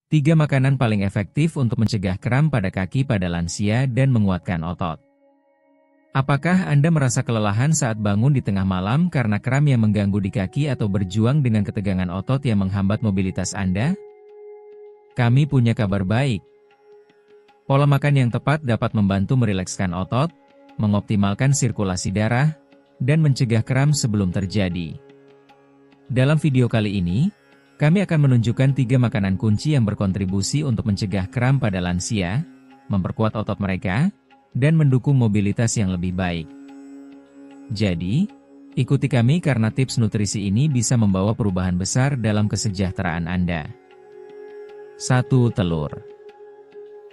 3 makanan paling efektif untuk mencegah kram pada kaki pada lansia dan menguatkan otot. Apakah Anda merasa kelelahan saat bangun di tengah malam karena kram yang mengganggu di kaki atau berjuang dengan ketegangan otot yang menghambat mobilitas Anda? Kami punya kabar baik. Pola makan yang tepat dapat membantu merilekskan otot, mengoptimalkan sirkulasi darah, dan mencegah kram sebelum terjadi. Dalam video kali ini, kami akan menunjukkan 3 makanan kunci yang berkontribusi untuk mencegah kram pada lansia, memperkuat otot mereka, dan mendukung mobilitas yang lebih baik. Jadi, ikuti kami karena tips nutrisi ini bisa membawa perubahan besar dalam kesejahteraan Anda. 1. Telur.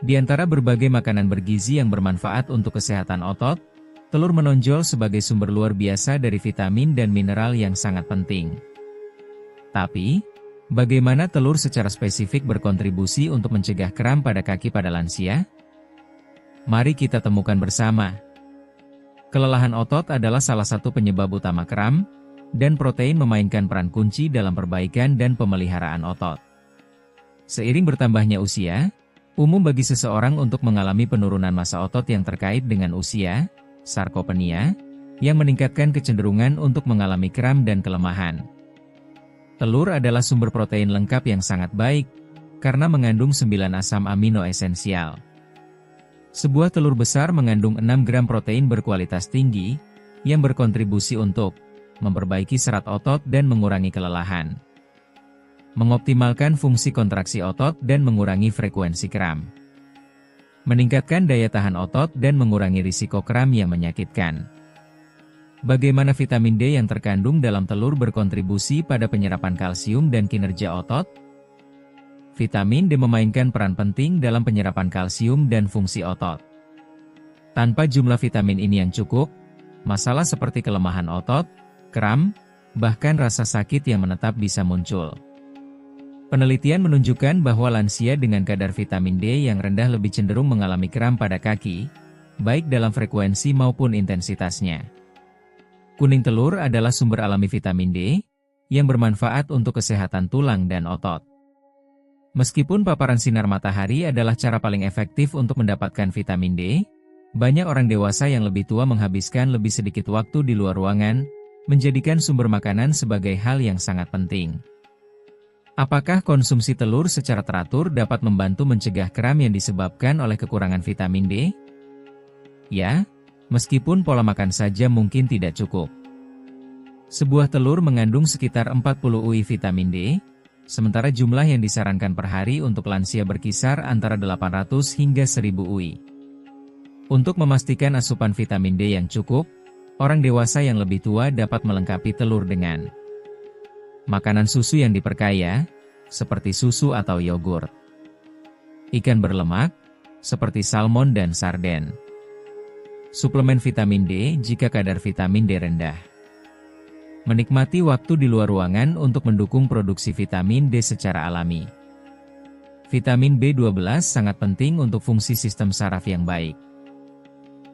Di antara berbagai makanan bergizi yang bermanfaat untuk kesehatan otot, telur menonjol sebagai sumber luar biasa dari vitamin dan mineral yang sangat penting. Tapi, bagaimana telur secara spesifik berkontribusi untuk mencegah kram pada kaki pada lansia? Mari kita temukan bersama. Kelelahan otot adalah salah satu penyebab utama kram, dan protein memainkan peran kunci dalam perbaikan dan pemeliharaan otot. Seiring bertambahnya usia, umum bagi seseorang untuk mengalami penurunan massa otot yang terkait dengan usia, sarkopenia, yang meningkatkan kecenderungan untuk mengalami kram dan kelemahan. Telur adalah sumber protein lengkap yang sangat baik, karena mengandung 9 asam amino esensial. Sebuah telur besar mengandung 6 gram protein berkualitas tinggi, yang berkontribusi untuk memperbaiki serat otot dan mengurangi kelelahan, mengoptimalkan fungsi kontraksi otot dan mengurangi frekuensi kram, meningkatkan daya tahan otot dan mengurangi risiko kram yang menyakitkan. Bagaimana vitamin D yang terkandung dalam telur berkontribusi pada penyerapan kalsium dan kinerja otot? Vitamin D memainkan peran penting dalam penyerapan kalsium dan fungsi otot. Tanpa jumlah vitamin ini yang cukup, masalah seperti kelemahan otot, kram, bahkan rasa sakit yang menetap bisa muncul. Penelitian menunjukkan bahwa lansia dengan kadar vitamin D yang rendah lebih cenderung mengalami kram pada kaki, baik dalam frekuensi maupun intensitasnya. Kuning telur adalah sumber alami vitamin D, yang bermanfaat untuk kesehatan tulang dan otot. Meskipun paparan sinar matahari adalah cara paling efektif untuk mendapatkan vitamin D, banyak orang dewasa yang lebih tua menghabiskan lebih sedikit waktu di luar ruangan, menjadikan sumber makanan sebagai hal yang sangat penting. Apakah konsumsi telur secara teratur dapat membantu mencegah kram yang disebabkan oleh kekurangan vitamin D? Ya, meskipun pola makan saja mungkin tidak cukup. Sebuah telur mengandung sekitar 40 UI vitamin D, sementara jumlah yang disarankan per hari untuk lansia berkisar antara 800 hingga 1000 UI. Untuk memastikan asupan vitamin D yang cukup, orang dewasa yang lebih tua dapat melengkapi telur dengan makanan susu yang diperkaya, seperti susu atau yogurt, ikan berlemak, seperti salmon dan sarden, suplemen vitamin D jika kadar vitamin D rendah. Menikmati waktu di luar ruangan untuk mendukung produksi vitamin D secara alami. Vitamin B12 sangat penting untuk fungsi sistem saraf yang baik.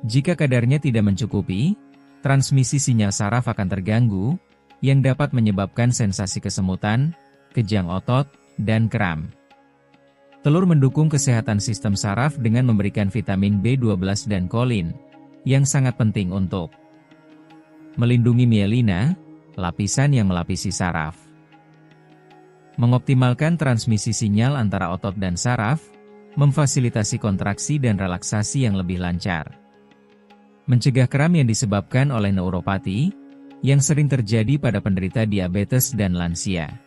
Jika kadarnya tidak mencukupi, transmisi sinyal saraf akan terganggu, yang dapat menyebabkan sensasi kesemutan, kejang otot, dan kram. Telur mendukung kesehatan sistem saraf dengan memberikan vitamin B12 dan kolin, yang sangat penting untuk melindungi mielina, lapisan yang melapisi saraf, mengoptimalkan transmisi sinyal antara otot dan saraf, memfasilitasi kontraksi dan relaksasi yang lebih lancar, mencegah kram yang disebabkan oleh neuropati, yang sering terjadi pada penderita diabetes dan lansia.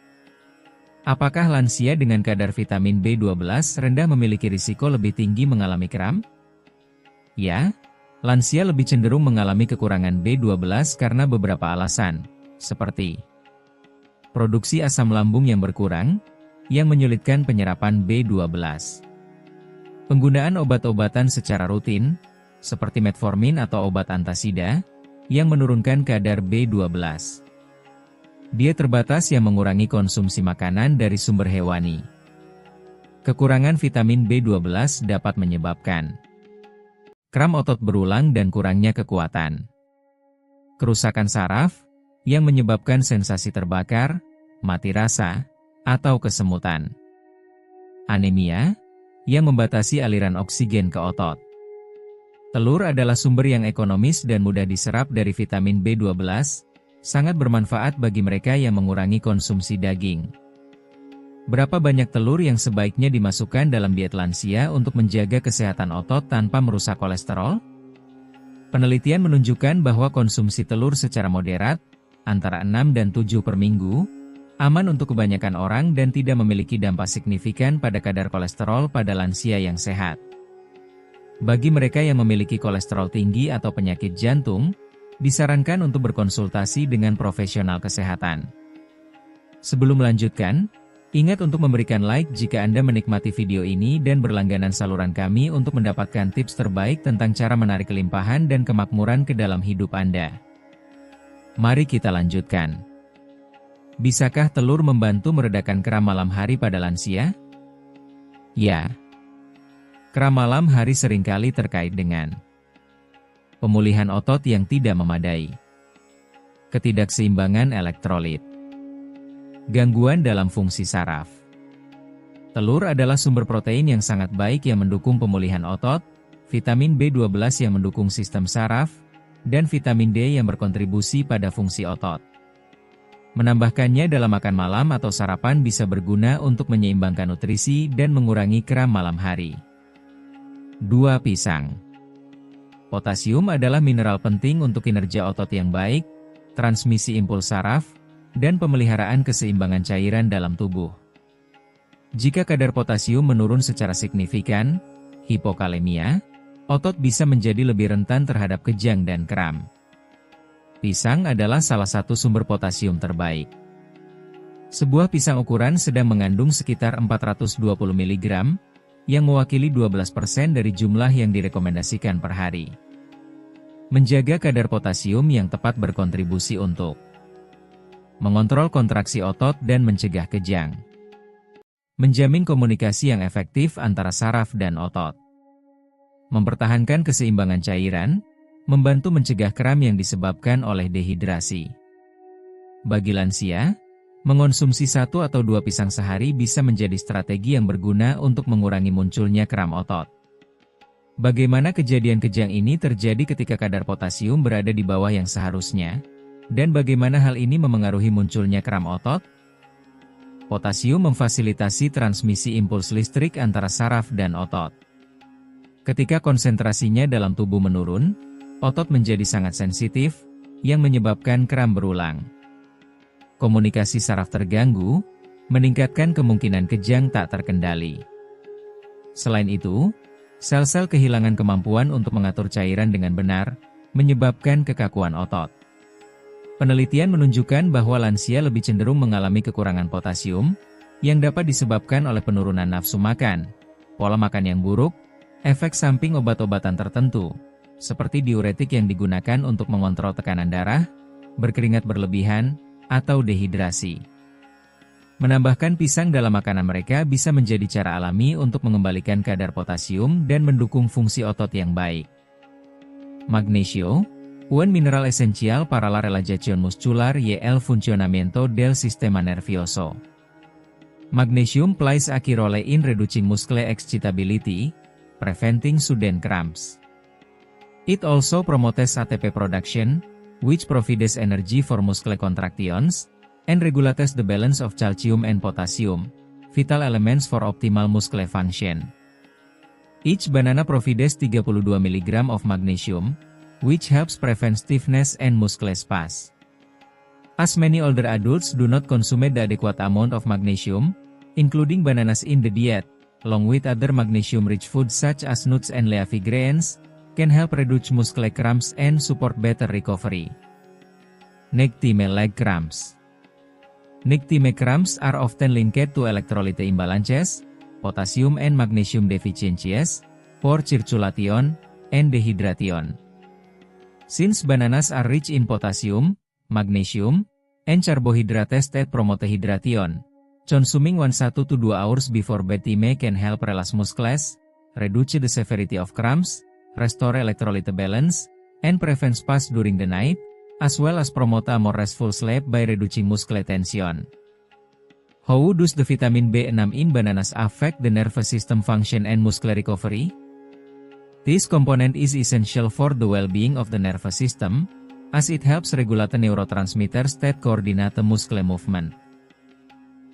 Apakah lansia dengan kadar vitamin B12 rendah memiliki risiko lebih tinggi mengalami kram? Ya, lansia lebih cenderung mengalami kekurangan B12 karena beberapa alasan, seperti produksi asam lambung yang berkurang, yang menyulitkan penyerapan B12. Penggunaan obat-obatan secara rutin, seperti metformin atau obat antasida, yang menurunkan kadar B12. Diet terbatas yang mengurangi konsumsi makanan dari sumber hewani. Kekurangan vitamin B12 dapat menyebabkan kram otot berulang dan kurangnya kekuatan. Kerusakan saraf, yang menyebabkan sensasi terbakar, mati rasa, atau kesemutan. Anemia, yang membatasi aliran oksigen ke otot. Telur adalah sumber yang ekonomis dan mudah diserap dari vitamin B12, sangat bermanfaat bagi mereka yang mengurangi konsumsi daging. Berapa banyak telur yang sebaiknya dimasukkan dalam diet lansia untuk menjaga kesehatan otot tanpa merusak kolesterol? Penelitian menunjukkan bahwa konsumsi telur secara moderat, antara 6 dan 7 per minggu, aman untuk kebanyakan orang dan tidak memiliki dampak signifikan pada kadar kolesterol pada lansia yang sehat. Bagi mereka yang memiliki kolesterol tinggi atau penyakit jantung, disarankan untuk berkonsultasi dengan profesional kesehatan. Sebelum melanjutkan, ingat untuk memberikan like jika Anda menikmati video ini dan berlangganan saluran kami untuk mendapatkan tips terbaik tentang cara menarik kelimpahan dan kemakmuran ke dalam hidup Anda. Mari kita lanjutkan. Bisakah telur membantu meredakan kram malam hari pada lansia? Ya. Kram malam hari seringkali terkait dengan pemulihan otot yang tidak memadai, ketidakseimbangan elektrolit, gangguan dalam fungsi saraf. Telur adalah sumber protein yang sangat baik yang mendukung pemulihan otot, vitamin B12 yang mendukung sistem saraf, dan vitamin D yang berkontribusi pada fungsi otot. Menambahkannya dalam makan malam atau sarapan bisa berguna untuk menyeimbangkan nutrisi dan mengurangi kram malam hari. 2. Pisang. Potasium adalah mineral penting untuk kinerja otot yang baik, transmisi impuls saraf, dan pemeliharaan keseimbangan cairan dalam tubuh. Jika kadar potasium menurun secara signifikan, hipokalemia, otot bisa menjadi lebih rentan terhadap kejang dan kram. Pisang adalah salah satu sumber potasium terbaik. Sebuah pisang ukuran sedang mengandung sekitar 420 mg, yang mewakili 12% dari jumlah yang direkomendasikan per hari. Menjaga kadar potasium yang tepat berkontribusi untuk mengontrol kontraksi otot dan mencegah kejang. Menjamin komunikasi yang efektif antara saraf dan otot. Mempertahankan keseimbangan cairan, membantu mencegah kram yang disebabkan oleh dehidrasi. Bagi lansia, mengonsumsi 1 atau 2 pisang sehari bisa menjadi strategi yang berguna untuk mengurangi munculnya kram otot. Bagaimana kejadian kejang ini terjadi ketika kadar potasium berada di bawah yang seharusnya? Dan bagaimana hal ini memengaruhi munculnya kram otot? Potasium memfasilitasi transmisi impuls listrik antara saraf dan otot. Ketika konsentrasinya dalam tubuh menurun, otot menjadi sangat sensitif, yang menyebabkan kram berulang. Komunikasi saraf terganggu, meningkatkan kemungkinan kejang tak terkendali. Selain itu, sel-sel kehilangan kemampuan untuk mengatur cairan dengan benar, menyebabkan kekakuan otot. Penelitian menunjukkan bahwa lansia lebih cenderung mengalami kekurangan potasium, yang dapat disebabkan oleh penurunan nafsu makan, pola makan yang buruk, efek samping obat-obatan tertentu, seperti diuretik yang digunakan untuk mengontrol tekanan darah, berkeringat berlebihan, atau dehidrasi. Menambahkan pisang dalam makanan mereka bisa menjadi cara alami untuk mengembalikan kadar potasium dan mendukung fungsi otot yang baik. Magnesio, un mineral esencial para la relajación muscular y el funcionamiento del sistema nervioso. Magnesium plays a key role in reducing muscle excitability, preventing sudden cramps. It also promotes ATP production, which provides energy for muscle contractions, and regulates the balance of calcium and potassium, vital elements for optimal muscle function. Each banana provides 32 mg of magnesium, which helps prevent stiffness and muscle spasms. As many older adults do not consume the adequate amount of magnesium, including bananas in the diet, along with other magnesium-rich foods such as nuts and leafy greens, can help reduce muscle cramps and support better recovery. Nighttime leg cramps. Nighttime cramps are often linked to electrolyte imbalances, potassium and magnesium deficiencies, poor circulation, and dehydration. Since bananas are rich in potassium, magnesium, and carbohydrates that promote hydration, consuming 1 to 2 hours before bedtime can help relax muscles, reduce the severity of cramps, restore electrolyte balance, and prevent spasms during the night, as well as promote a more restful sleep by reducing muscle tension. How does the vitamin B6 in bananas affect the nervous system function and muscle recovery? This component is essential for the well-being of the nervous system, as it helps regulate neurotransmitters that coordinate muscle movement.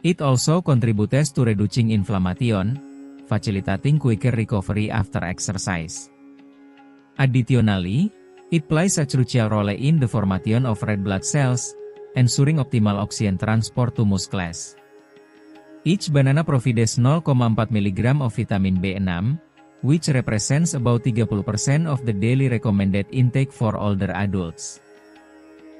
It also contributes to reducing inflammation, facilitating quicker recovery after exercise. Additionally, it plays a crucial role in the formation of red blood cells, ensuring optimal oxygen transport to muscles. Each banana provides 0,4 mg of vitamin B6, which represents about 30% of the daily recommended intake for older adults.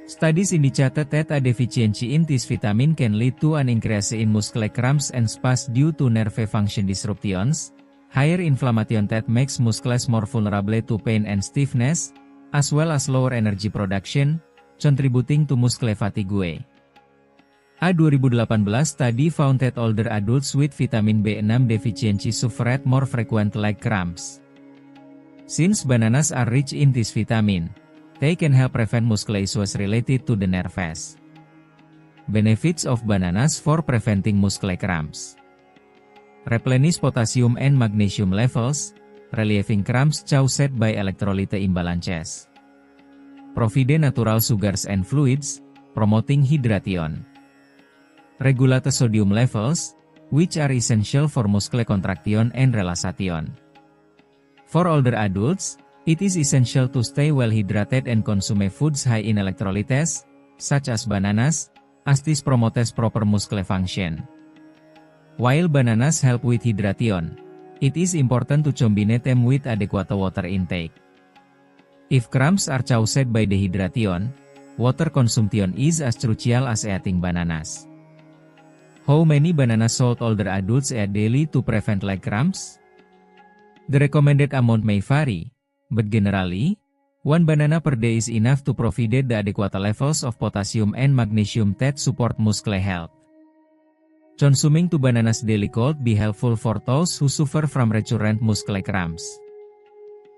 Studies indicate that a deficiency in this vitamin can lead to an increase in muscle cramps and spasms due to nerve function disruptions, higher inflammation that makes muscles more vulnerable to pain and stiffness, as well as lower energy production, contributing to muscle fatigue. A 2018 study found that older adults with vitamin B6 deficiency suffered more frequent leg cramps. Since bananas are rich in this vitamin, they can help prevent muscle issues related to the nerves. Benefits of bananas for preventing muscle cramps. Replenish potassium and magnesium levels, relieving cramps caused by electrolyte imbalances. Provide natural sugars and fluids, promoting hydration. Regulate sodium levels, which are essential for muscle contraction and relaxation. For older adults, it is essential to stay well hydrated and consume foods high in electrolytes, such as bananas, as this promotes proper muscle function. While bananas help with hydration, it is important to combine them with adequate water intake. If cramps are caused by dehydration, water consumption is as crucial as eating bananas. How many bananas should older adults eat daily to prevent leg cramps? The recommended amount may vary, but generally, 1 banana per day is enough to provide the adequate levels of potassium and magnesium that support muscle health. Consuming 2 bananas daily could be helpful for those who suffer from recurrent muscle cramps.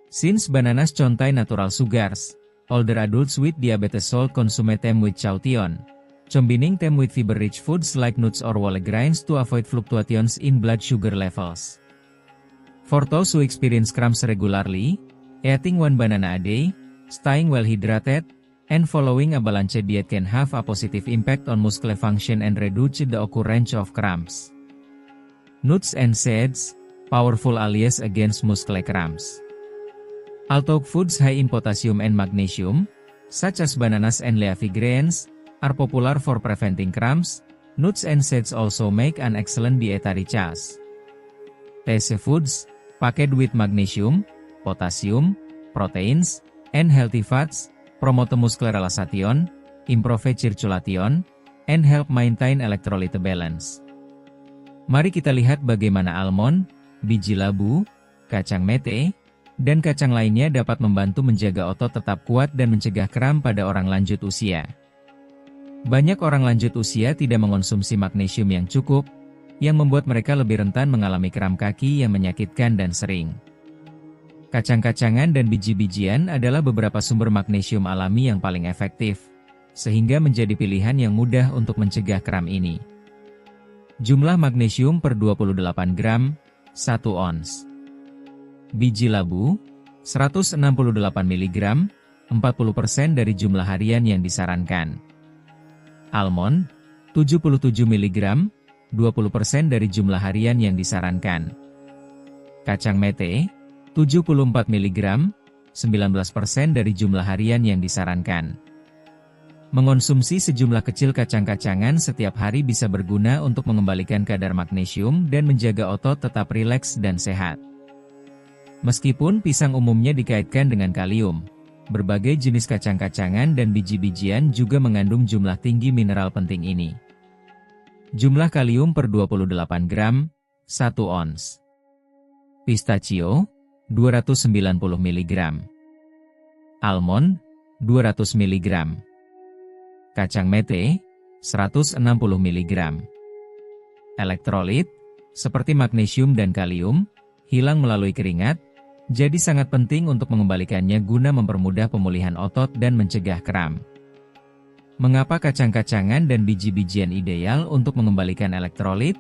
Since bananas contain natural sugars, older adults with diabetes should consume them with caution, combining them with fiber-rich foods like nuts or whole grains to avoid fluctuations in blood sugar levels. For those who experience cramps regularly, eating 1 banana a day, staying well hydrated, and following a balanced diet can have a positive impact on muscle function and reduce the occurrence of cramps. Nuts and seeds, powerful allies against muscle cramps. Although foods high in potassium and magnesium, such as bananas and leafy greens, are popular for preventing cramps, nuts and seeds also make an excellent dietary choice. These foods, packed with magnesium, potassium, proteins, and healthy fats, promote muscle relaxation, improve circulation, and help maintain electrolyte balance. Mari kita lihat bagaimana almond, biji labu, kacang mete, dan kacang lainnya dapat membantu menjaga otot tetap kuat dan mencegah kram pada orang lanjut usia. Banyak orang lanjut usia tidak mengonsumsi magnesium yang cukup, yang membuat mereka lebih rentan mengalami kram kaki yang menyakitkan dan sering. Kacang-kacangan dan biji-bijian adalah beberapa sumber magnesium alami yang paling efektif, sehingga menjadi pilihan yang mudah untuk mencegah kram ini. Jumlah magnesium per 28 gram, 1 ons. Biji labu, 168 mg, 40% dari jumlah harian yang disarankan. Almond, 77 mg, 20% dari jumlah harian yang disarankan. Kacang mete, 74 mg, 19% dari jumlah harian yang disarankan. Mengonsumsi sejumlah kecil kacang-kacangan setiap hari bisa berguna untuk mengembalikan kadar magnesium dan menjaga otot tetap rileks dan sehat. Meskipun pisang umumnya dikaitkan dengan kalium, berbagai jenis kacang-kacangan dan biji-bijian juga mengandung jumlah tinggi mineral penting ini. Jumlah kalium per 28 gram, 1 ons. Pistachio, 290 mg. Almond, 200 mg. Kacang mete, 160 mg. Elektrolit, seperti magnesium dan kalium, hilang melalui keringat, jadi sangat penting untuk mengembalikannya guna mempermudah pemulihan otot dan mencegah kram. Mengapa kacang-kacangan dan biji-bijian ideal untuk mengembalikan elektrolit?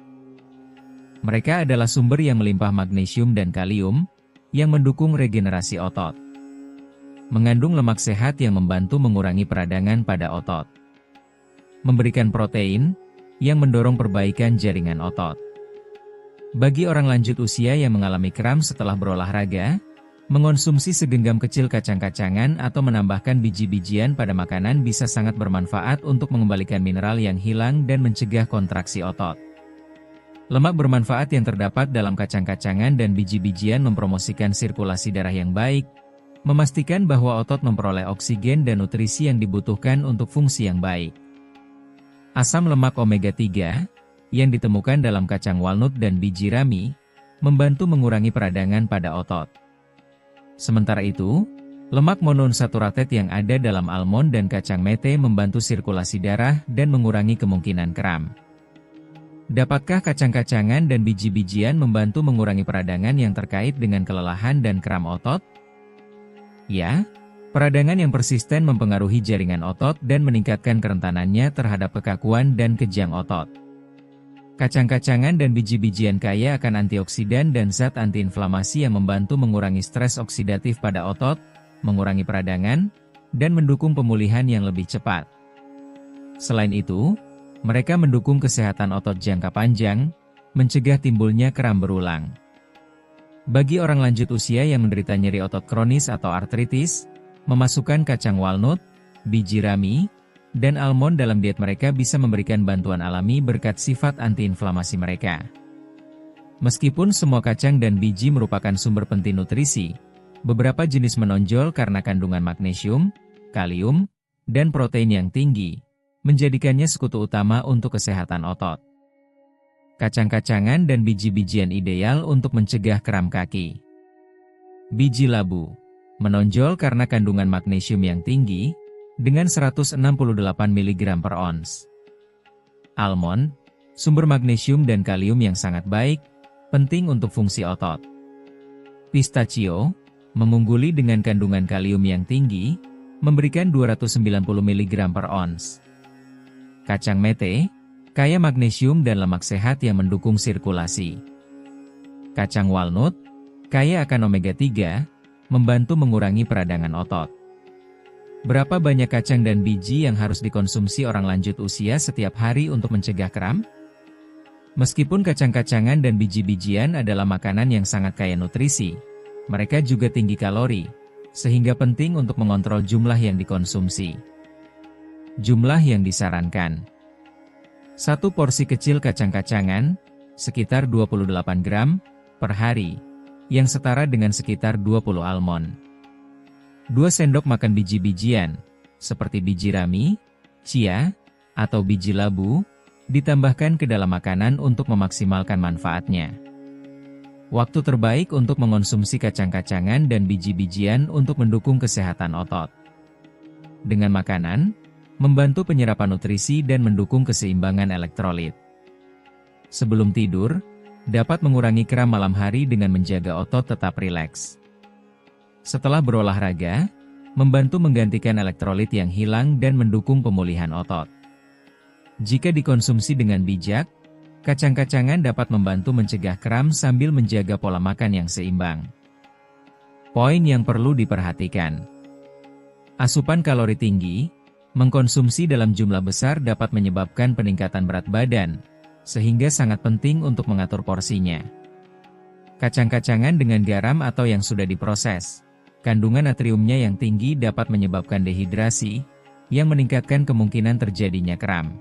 Mereka adalah sumber yang melimpah magnesium dan kalium, yang mendukung regenerasi otot. Mengandung lemak sehat yang membantu mengurangi peradangan pada otot. Memberikan protein, yang mendorong perbaikan jaringan otot. Bagi orang lanjut usia yang mengalami kram setelah berolahraga, mengonsumsi segenggam kecil kacang-kacangan atau menambahkan biji-bijian pada makanan bisa sangat bermanfaat untuk mengembalikan mineral yang hilang dan mencegah kontraksi otot. Lemak bermanfaat yang terdapat dalam kacang-kacangan dan biji-bijian mempromosikan sirkulasi darah yang baik, memastikan bahwa otot memperoleh oksigen dan nutrisi yang dibutuhkan untuk fungsi yang baik. Asam lemak omega-3, yang ditemukan dalam kacang walnut dan biji rami, membantu mengurangi peradangan pada otot. Sementara itu, lemak monounsaturated yang ada dalam almond dan kacang mete membantu sirkulasi darah dan mengurangi kemungkinan kram. Dapatkah kacang-kacangan dan biji-bijian membantu mengurangi peradangan yang terkait dengan kelelahan dan kram otot? Ya, peradangan yang persisten mempengaruhi jaringan otot dan meningkatkan kerentanannya terhadap kekakuan dan kejang otot. Kacang-kacangan dan biji-bijian kaya akan antioksidan dan zat antiinflamasi yang membantu mengurangi stres oksidatif pada otot, mengurangi peradangan, dan mendukung pemulihan yang lebih cepat. Selain itu, mereka mendukung kesehatan otot jangka panjang, mencegah timbulnya kram berulang. Bagi orang lanjut usia yang menderita nyeri otot kronis atau artritis, memasukkan kacang walnut, biji rami, dan almond dalam diet mereka bisa memberikan bantuan alami berkat sifat antiinflamasi mereka. Meskipun semua kacang dan biji merupakan sumber penting nutrisi, beberapa jenis menonjol karena kandungan magnesium, kalium, dan protein yang tinggi, menjadikannya sekutu utama untuk kesehatan otot. Kacang-kacangan dan biji-bijian ideal untuk mencegah kram kaki. Biji labu menonjol karena kandungan magnesium yang tinggi, dengan 168 mg per ons. Almond, sumber magnesium dan kalium yang sangat baik, penting untuk fungsi otot. Pistachio, mengungguli dengan kandungan kalium yang tinggi, memberikan 290 mg per ons. Kacang mete, kaya magnesium dan lemak sehat yang mendukung sirkulasi. Kacang walnut, kaya akan omega-3, membantu mengurangi peradangan otot. Berapa banyak kacang dan biji yang harus dikonsumsi orang lanjut usia setiap hari untuk mencegah kram? Meskipun kacang-kacangan dan biji-bijian adalah makanan yang sangat kaya nutrisi, mereka juga tinggi kalori, sehingga penting untuk mengontrol jumlah yang dikonsumsi. Jumlah yang disarankan. Satu porsi kecil kacang-kacangan, sekitar 28 gram, per hari, yang setara dengan sekitar 20 almond. 2 sendok makan biji-bijian, seperti biji rami, chia, atau biji labu, ditambahkan ke dalam makanan untuk memaksimalkan manfaatnya. Waktu terbaik untuk mengonsumsi kacang-kacangan dan biji-bijian untuk mendukung kesehatan otot. Dengan makanan, membantu penyerapan nutrisi dan mendukung keseimbangan elektrolit. Sebelum tidur, dapat mengurangi kram malam hari dengan menjaga otot tetap rileks. Setelah berolahraga, membantu menggantikan elektrolit yang hilang dan mendukung pemulihan otot. Jika dikonsumsi dengan bijak, kacang-kacangan dapat membantu mencegah kram sambil menjaga pola makan yang seimbang. Poin yang perlu diperhatikan. Asupan kalori tinggi, mengkonsumsi dalam jumlah besar dapat menyebabkan peningkatan berat badan, sehingga sangat penting untuk mengatur porsinya. Kacang-kacangan dengan garam atau yang sudah diproses, kandungan natriumnya yang tinggi dapat menyebabkan dehidrasi, yang meningkatkan kemungkinan terjadinya kram.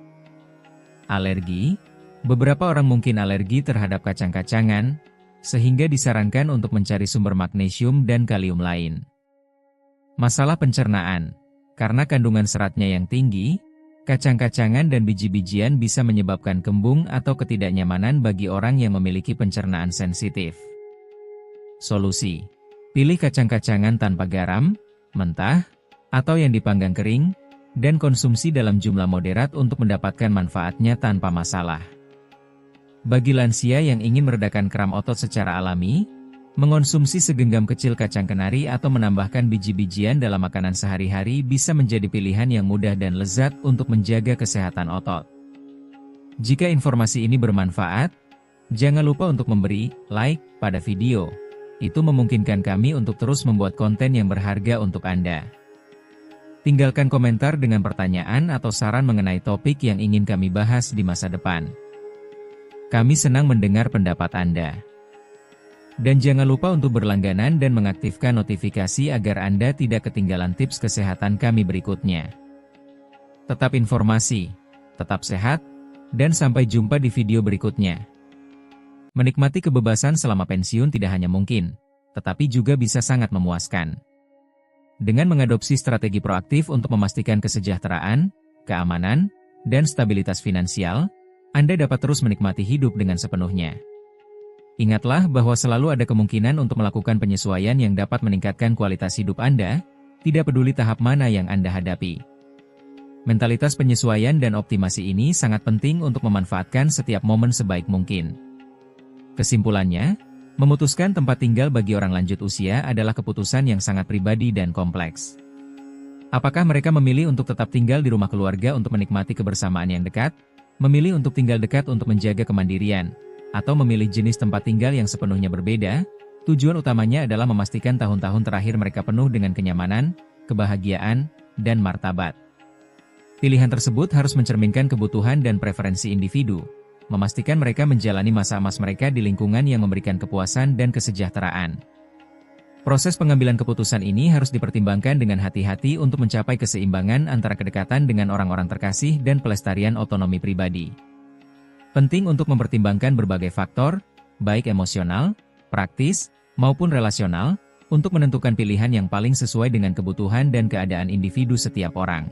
Alergi, beberapa orang mungkin alergi terhadap kacang-kacangan, sehingga disarankan untuk mencari sumber magnesium dan kalium lain. Masalah pencernaan, karena kandungan seratnya yang tinggi, kacang-kacangan dan biji-bijian bisa menyebabkan kembung atau ketidaknyamanan bagi orang yang memiliki pencernaan sensitif. Solusi: pilih kacang-kacangan tanpa garam, mentah, atau yang dipanggang kering, dan konsumsi dalam jumlah moderat untuk mendapatkan manfaatnya tanpa masalah. Bagi lansia yang ingin meredakan kram otot secara alami, Mengonsumsi segenggam kecil kacang kenari atau menambahkan biji-bijian dalam makanan sehari-hari bisa menjadi pilihan yang mudah dan lezat untuk menjaga kesehatan otot. Jika informasi ini bermanfaat, jangan lupa untuk memberi like pada video. Itu memungkinkan kami untuk terus membuat konten yang berharga untuk Anda. Tinggalkan komentar dengan pertanyaan atau saran mengenai topik yang ingin kami bahas di masa depan. Kami senang mendengar pendapat Anda. Dan jangan lupa untuk berlangganan dan mengaktifkan notifikasi agar Anda tidak ketinggalan tips kesehatan kami berikutnya. Tetap informasi, tetap sehat, dan sampai jumpa di video berikutnya. Menikmati kebebasan selama pensiun tidak hanya mungkin, tetapi juga bisa sangat memuaskan. Dengan mengadopsi strategi proaktif untuk memastikan kesejahteraan, keamanan, dan stabilitas finansial, Anda dapat terus menikmati hidup dengan sepenuhnya. Ingatlah bahwa selalu ada kemungkinan untuk melakukan penyesuaian yang dapat meningkatkan kualitas hidup Anda, tidak peduli tahap mana yang Anda hadapi. Mentalitas penyesuaian dan optimasi ini sangat penting untuk memanfaatkan setiap momen sebaik mungkin. Kesimpulannya, memutuskan tempat tinggal bagi orang lanjut usia adalah keputusan yang sangat pribadi dan kompleks. Apakah mereka memilih untuk tetap tinggal di rumah keluarga untuk menikmati kebersamaan yang dekat, memilih untuk tinggal dekat untuk menjaga kemandirian, atau memilih jenis tempat tinggal yang sepenuhnya berbeda? Tujuan utamanya adalah memastikan tahun-tahun terakhir mereka penuh dengan kenyamanan, kebahagiaan, dan martabat. Pilihan tersebut harus mencerminkan kebutuhan dan preferensi individu, memastikan mereka menjalani masa emas mereka di lingkungan yang memberikan kepuasan dan kesejahteraan. Proses pengambilan keputusan ini harus dipertimbangkan dengan hati-hati untuk mencapai keseimbangan antara kedekatan dengan orang-orang terkasih dan pelestarian otonomi pribadi. Penting untuk mempertimbangkan berbagai faktor, baik emosional, praktis, maupun relasional, untuk menentukan pilihan yang paling sesuai dengan kebutuhan dan keadaan individu setiap orang.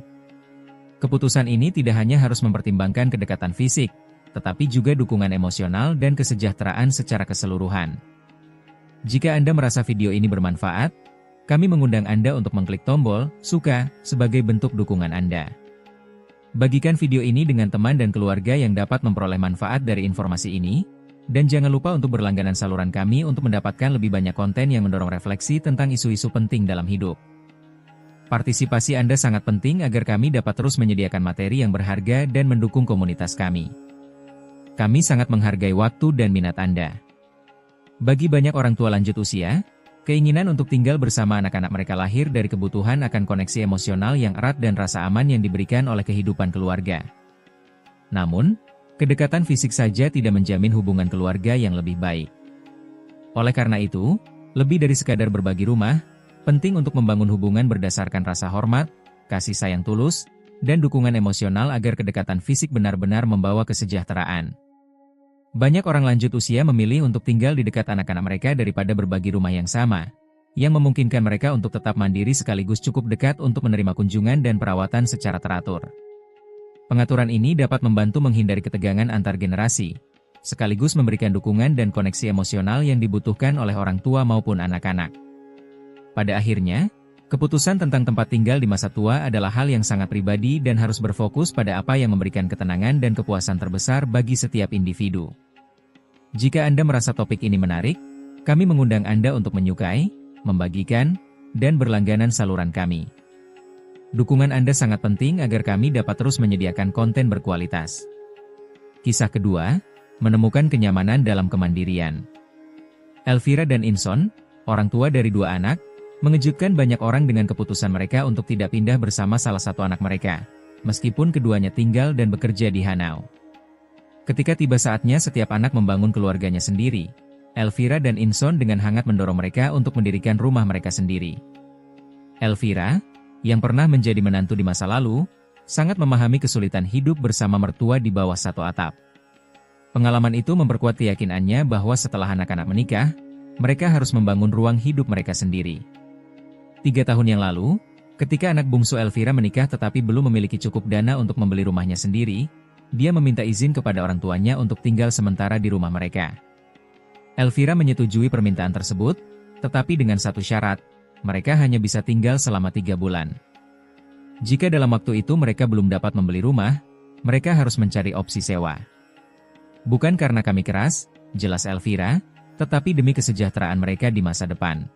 Keputusan ini tidak hanya harus mempertimbangkan kedekatan fisik, tetapi juga dukungan emosional dan kesejahteraan secara keseluruhan. Jika Anda merasa video ini bermanfaat, kami mengundang Anda untuk mengklik tombol "Suka" sebagai bentuk dukungan Anda. Bagikan video ini dengan teman dan keluarga yang dapat memperoleh manfaat dari informasi ini, dan jangan lupa untuk berlangganan saluran kami untuk mendapatkan lebih banyak konten yang mendorong refleksi tentang isu-isu penting dalam hidup. Partisipasi Anda sangat penting agar kami dapat terus menyediakan materi yang berharga dan mendukung komunitas kami. Kami sangat menghargai waktu dan minat Anda. Bagi banyak orang tua lanjut usia, keinginan untuk tinggal bersama anak-anak mereka lahir dari kebutuhan akan koneksi emosional yang erat dan rasa aman yang diberikan oleh kehidupan keluarga. Namun, kedekatan fisik saja tidak menjamin hubungan keluarga yang lebih baik. Oleh karena itu, lebih dari sekadar berbagi rumah, penting untuk membangun hubungan berdasarkan rasa hormat, kasih sayang tulus, dan dukungan emosional agar kedekatan fisik benar-benar membawa kesejahteraan. Banyak orang lanjut usia memilih untuk tinggal di dekat anak-anak mereka daripada berbagi rumah yang sama, yang memungkinkan mereka untuk tetap mandiri sekaligus cukup dekat untuk menerima kunjungan dan perawatan secara teratur. Pengaturan ini dapat membantu menghindari ketegangan antar generasi, sekaligus memberikan dukungan dan koneksi emosional yang dibutuhkan oleh orang tua maupun anak-anak. Pada akhirnya, keputusan tentang tempat tinggal di masa tua adalah hal yang sangat pribadi dan harus berfokus pada apa yang memberikan ketenangan dan kepuasan terbesar bagi setiap individu. Jika Anda merasa topik ini menarik, kami mengundang Anda untuk menyukai, membagikan, dan berlangganan saluran kami. Dukungan Anda sangat penting agar kami dapat terus menyediakan konten berkualitas. Kisah kedua, menemukan kenyamanan dalam kemandirian. Elvira dan Inson, orang tua dari 2 anak, mengejutkan banyak orang dengan keputusan mereka untuk tidak pindah bersama salah satu anak mereka, meskipun keduanya tinggal dan bekerja di Hanau. Ketika tiba saatnya setiap anak membangun keluarganya sendiri, Elvira dan Inson dengan hangat mendorong mereka untuk mendirikan rumah mereka sendiri. Elvira, yang pernah menjadi menantu di masa lalu, sangat memahami kesulitan hidup bersama mertua di bawah satu atap. Pengalaman itu memperkuat keyakinannya bahwa setelah anak-anak menikah, mereka harus membangun ruang hidup mereka sendiri. 3 tahun yang lalu, ketika anak bungsu Elvira menikah tetapi belum memiliki cukup dana untuk membeli rumahnya sendiri, dia meminta izin kepada orang tuanya untuk tinggal sementara di rumah mereka. Elvira menyetujui permintaan tersebut, tetapi dengan satu syarat, mereka hanya bisa tinggal selama 3 bulan. Jika dalam waktu itu mereka belum dapat membeli rumah, mereka harus mencari opsi sewa. Bukan karena kami keras, jelas Elvira, tetapi demi kesejahteraan mereka di masa depan.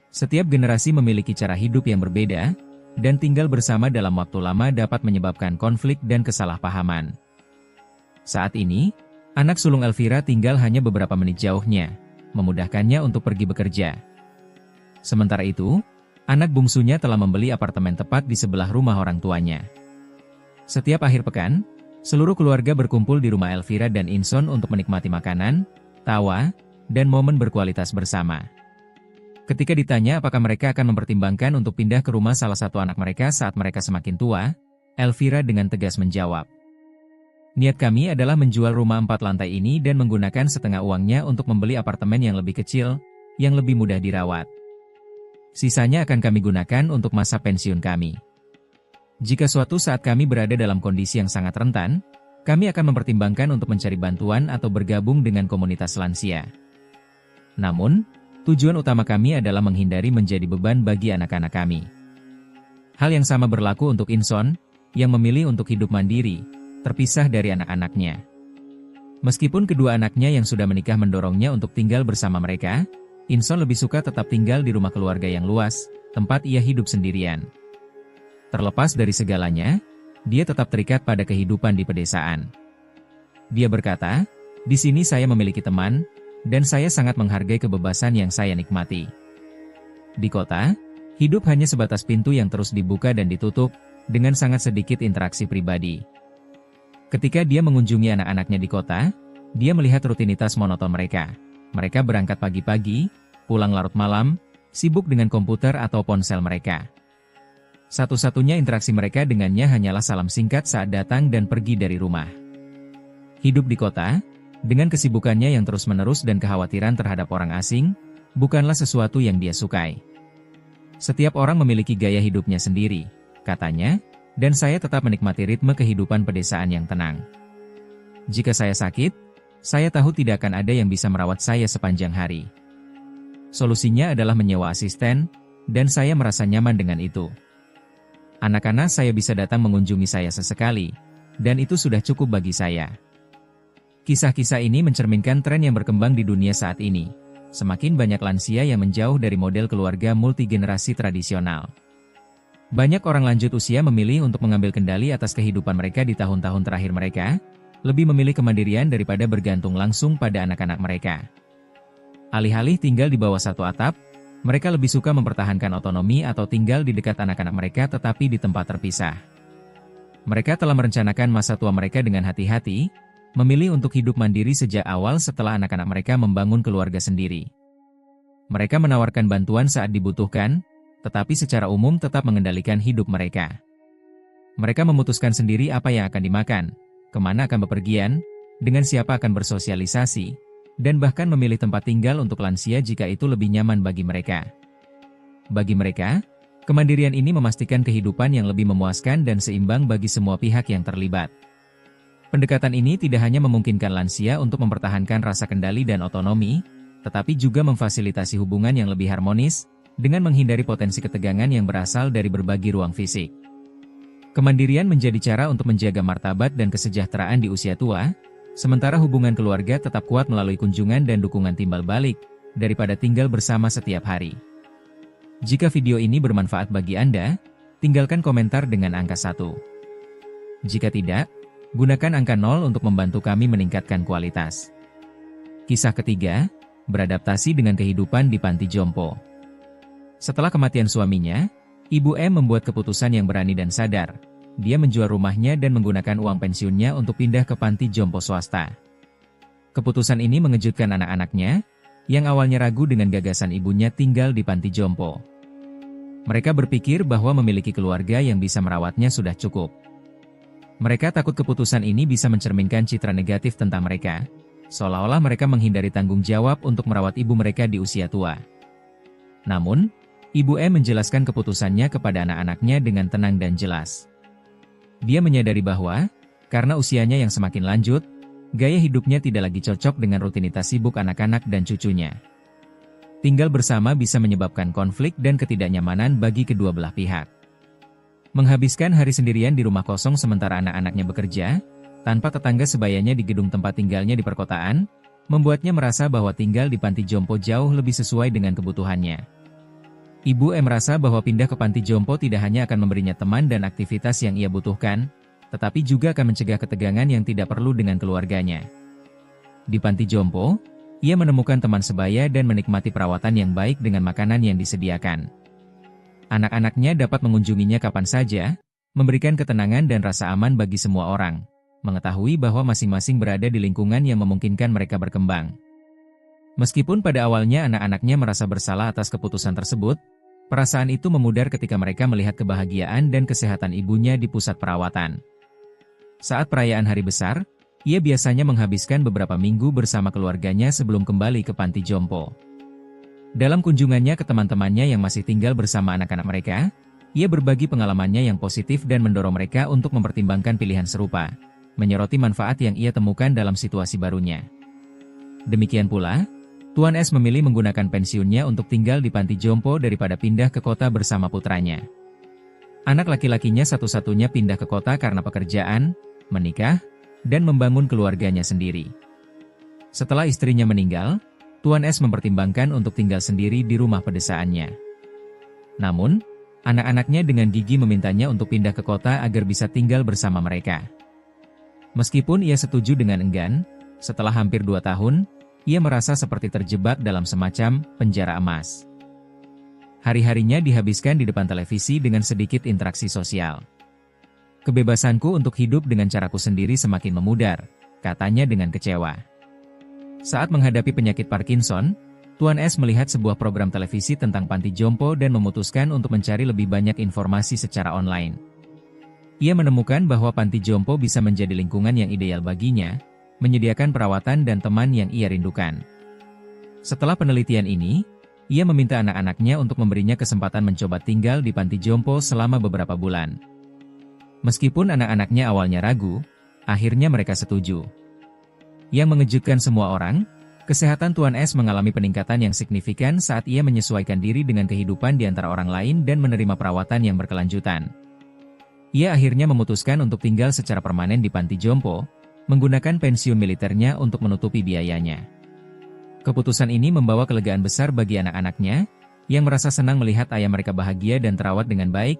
Setiap generasi memiliki cara hidup yang berbeda, dan tinggal bersama dalam waktu lama dapat menyebabkan konflik dan kesalahpahaman. Saat ini, anak sulung Elvira tinggal hanya beberapa menit jauhnya, memudahkannya untuk pergi bekerja. Sementara itu, anak bungsunya telah membeli apartemen tepat di sebelah rumah orang tuanya. Setiap akhir pekan, seluruh keluarga berkumpul di rumah Elvira dan Inson untuk menikmati makanan, tawa, dan momen berkualitas bersama. Ketika ditanya apakah mereka akan mempertimbangkan untuk pindah ke rumah salah satu anak mereka saat mereka semakin tua, Elvira dengan tegas menjawab, "Niat kami adalah menjual rumah 4 lantai ini dan menggunakan setengah uangnya untuk membeli apartemen yang lebih kecil, yang lebih mudah dirawat. Sisanya akan kami gunakan untuk masa pensiun kami. Jika suatu saat kami berada dalam kondisi yang sangat rentan, kami akan mempertimbangkan untuk mencari bantuan atau bergabung dengan komunitas lansia. Namun, tujuan utama kami adalah menghindari menjadi beban bagi anak-anak kami." Hal yang sama berlaku untuk Inson, yang memilih untuk hidup mandiri, terpisah dari anak-anaknya. Meskipun kedua anaknya yang sudah menikah mendorongnya untuk tinggal bersama mereka, Inson lebih suka tetap tinggal di rumah keluarga yang luas, tempat ia hidup sendirian. Terlepas dari segalanya, dia tetap terikat pada kehidupan di pedesaan. Dia berkata, "Di sini saya memiliki teman, dan saya sangat menghargai kebebasan yang saya nikmati. Di kota, hidup hanya sebatas pintu yang terus dibuka dan ditutup, dengan sangat sedikit interaksi pribadi." Ketika dia mengunjungi anak-anaknya di kota, dia melihat rutinitas monoton mereka. Mereka berangkat pagi-pagi, pulang larut malam, sibuk dengan komputer atau ponsel mereka. Satu-satunya interaksi mereka dengannya hanyalah salam singkat saat datang dan pergi dari rumah. Hidup di kota, dengan kesibukannya yang terus-menerus dan kekhawatiran terhadap orang asing, bukanlah sesuatu yang dia sukai. "Setiap orang memiliki gaya hidupnya sendiri," katanya, "dan saya tetap menikmati ritme kehidupan pedesaan yang tenang. Jika saya sakit, saya tahu tidak akan ada yang bisa merawat saya sepanjang hari. Solusinya adalah menyewa asisten, dan saya merasa nyaman dengan itu. Anak-anak saya bisa datang mengunjungi saya sesekali, dan itu sudah cukup bagi saya." Kisah-kisah ini mencerminkan tren yang berkembang di dunia saat ini. Semakin banyak lansia yang menjauh dari model keluarga multigenerasi tradisional. Banyak orang lanjut usia memilih untuk mengambil kendali atas kehidupan mereka di tahun-tahun terakhir mereka, lebih memilih kemandirian daripada bergantung langsung pada anak-anak mereka. Alih-alih tinggal di bawah satu atap, mereka lebih suka mempertahankan otonomi atau tinggal di dekat anak-anak mereka tetapi di tempat terpisah. Mereka telah merencanakan masa tua mereka dengan hati-hati, memilih untuk hidup mandiri sejak awal setelah anak-anak mereka membangun keluarga sendiri. Mereka menawarkan bantuan saat dibutuhkan, tetapi secara umum tetap mengendalikan hidup mereka. Mereka memutuskan sendiri apa yang akan dimakan, kemana akan bepergian, dengan siapa akan bersosialisasi, dan bahkan memilih tempat tinggal untuk lansia jika itu lebih nyaman bagi mereka. Bagi mereka, kemandirian ini memastikan kehidupan yang lebih memuaskan dan seimbang bagi semua pihak yang terlibat. Pendekatan ini tidak hanya memungkinkan lansia untuk mempertahankan rasa kendali dan otonomi, tetapi juga memfasilitasi hubungan yang lebih harmonis, dengan menghindari potensi ketegangan yang berasal dari berbagi ruang fisik. Kemandirian menjadi cara untuk menjaga martabat dan kesejahteraan di usia tua, sementara hubungan keluarga tetap kuat melalui kunjungan dan dukungan timbal balik, daripada tinggal bersama setiap hari. Jika video ini bermanfaat bagi Anda, tinggalkan komentar dengan angka 1. Jika tidak, gunakan angka 0 untuk membantu kami meningkatkan kualitas. Kisah ketiga, beradaptasi dengan kehidupan di panti jompo. Setelah kematian suaminya, Ibu M membuat keputusan yang berani dan sadar. Dia menjual rumahnya dan menggunakan uang pensiunnya untuk pindah ke panti jompo swasta. Keputusan ini mengejutkan anak-anaknya, yang awalnya ragu dengan gagasan ibunya tinggal di panti jompo. Mereka berpikir bahwa memiliki keluarga yang bisa merawatnya sudah cukup. Mereka takut keputusan ini bisa mencerminkan citra negatif tentang mereka, seolah-olah mereka menghindari tanggung jawab untuk merawat ibu mereka di usia tua. Namun, Ibu M menjelaskan keputusannya kepada anak-anaknya dengan tenang dan jelas. Dia menyadari bahwa, karena usianya yang semakin lanjut, gaya hidupnya tidak lagi cocok dengan rutinitas sibuk anak-anak dan cucunya. Tinggal bersama bisa menyebabkan konflik dan ketidaknyamanan bagi kedua belah pihak. Menghabiskan hari sendirian di rumah kosong sementara anak-anaknya bekerja, tanpa tetangga sebayanya di gedung tempat tinggalnya di perkotaan, membuatnya merasa bahwa tinggal di panti jompo jauh lebih sesuai dengan kebutuhannya. Ibu E merasa bahwa pindah ke panti jompo tidak hanya akan memberinya teman dan aktivitas yang ia butuhkan, tetapi juga akan mencegah ketegangan yang tidak perlu dengan keluarganya. Di panti jompo, ia menemukan teman sebaya dan menikmati perawatan yang baik dengan makanan yang disediakan. Anak-anaknya dapat mengunjunginya kapan saja, memberikan ketenangan dan rasa aman bagi semua orang, mengetahui bahwa masing-masing berada di lingkungan yang memungkinkan mereka berkembang. Meskipun pada awalnya anak-anaknya merasa bersalah atas keputusan tersebut, perasaan itu memudar ketika mereka melihat kebahagiaan dan kesehatan ibunya di pusat perawatan. Saat perayaan hari besar, ia biasanya menghabiskan beberapa minggu bersama keluarganya sebelum kembali ke panti jompo. Dalam kunjungannya ke teman-temannya yang masih tinggal bersama anak-anak mereka, ia berbagi pengalamannya yang positif dan mendorong mereka untuk mempertimbangkan pilihan serupa, menyoroti manfaat yang ia temukan dalam situasi barunya. Demikian pula, Tuan S memilih menggunakan pensiunnya untuk tinggal di panti jompo daripada pindah ke kota bersama putranya. Anak laki-lakinya satu-satunya pindah ke kota karena pekerjaan, menikah, dan membangun keluarganya sendiri. Setelah istrinya meninggal, Tuan S mempertimbangkan untuk tinggal sendiri di rumah pedesaannya. Namun, anak-anaknya dengan gigih memintanya untuk pindah ke kota agar bisa tinggal bersama mereka. Meskipun ia setuju dengan enggan, setelah hampir 2 tahun, ia merasa seperti terjebak dalam semacam penjara emas. Hari-harinya dihabiskan di depan televisi dengan sedikit interaksi sosial. Kebebasanku untuk hidup dengan caraku sendiri semakin memudar, katanya dengan kecewa. Saat menghadapi penyakit Parkinson, Tuan S melihat sebuah program televisi tentang panti jompo dan memutuskan untuk mencari lebih banyak informasi secara online. Ia menemukan bahwa panti jompo bisa menjadi lingkungan yang ideal baginya, menyediakan perawatan dan teman yang ia rindukan. Setelah penelitian ini, ia meminta anak-anaknya untuk memberinya kesempatan mencoba tinggal di panti jompo selama beberapa bulan. Meskipun anak-anaknya awalnya ragu, akhirnya mereka setuju. Yang mengejutkan semua orang, kesehatan Tuan S mengalami peningkatan yang signifikan saat ia menyesuaikan diri dengan kehidupan di antara orang lain dan menerima perawatan yang berkelanjutan. Ia akhirnya memutuskan untuk tinggal secara permanen di panti jompo, menggunakan pensiun militernya untuk menutupi biayanya. Keputusan ini membawa kelegaan besar bagi anak-anaknya, yang merasa senang melihat ayah mereka bahagia dan terawat dengan baik,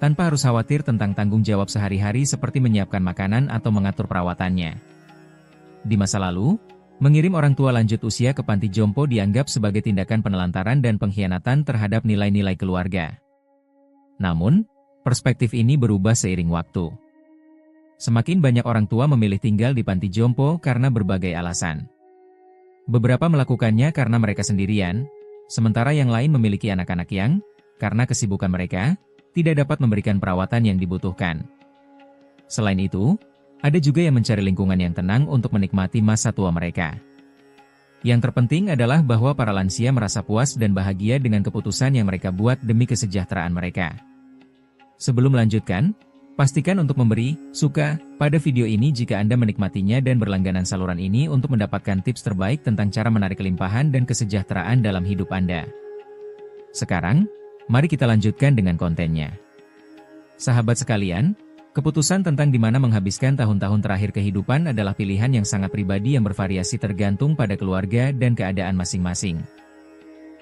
tanpa harus khawatir tentang tanggung jawab sehari-hari seperti menyiapkan makanan atau mengatur perawatannya. Di masa lalu, mengirim orang tua lanjut usia ke panti jompo dianggap sebagai tindakan penelantaran dan pengkhianatan terhadap nilai-nilai keluarga. Namun, perspektif ini berubah seiring waktu. Semakin banyak orang tua memilih tinggal di panti jompo karena berbagai alasan. Beberapa melakukannya karena mereka sendirian, sementara yang lain memiliki anak-anak yang, karena kesibukan mereka, tidak dapat memberikan perawatan yang dibutuhkan. Selain itu, ada juga yang mencari lingkungan yang tenang untuk menikmati masa tua mereka. Yang terpenting adalah bahwa para lansia merasa puas dan bahagia dengan keputusan yang mereka buat demi kesejahteraan mereka. Sebelum melanjutkan, pastikan untuk memberi suka pada video ini jika Anda menikmatinya dan berlangganan saluran ini untuk mendapatkan tips terbaik tentang cara menarik kelimpahan dan kesejahteraan dalam hidup Anda. Sekarang, mari kita lanjutkan dengan kontennya. Sahabat sekalian, keputusan tentang di mana menghabiskan tahun-tahun terakhir kehidupan adalah pilihan yang sangat pribadi yang bervariasi tergantung pada keluarga dan keadaan masing-masing.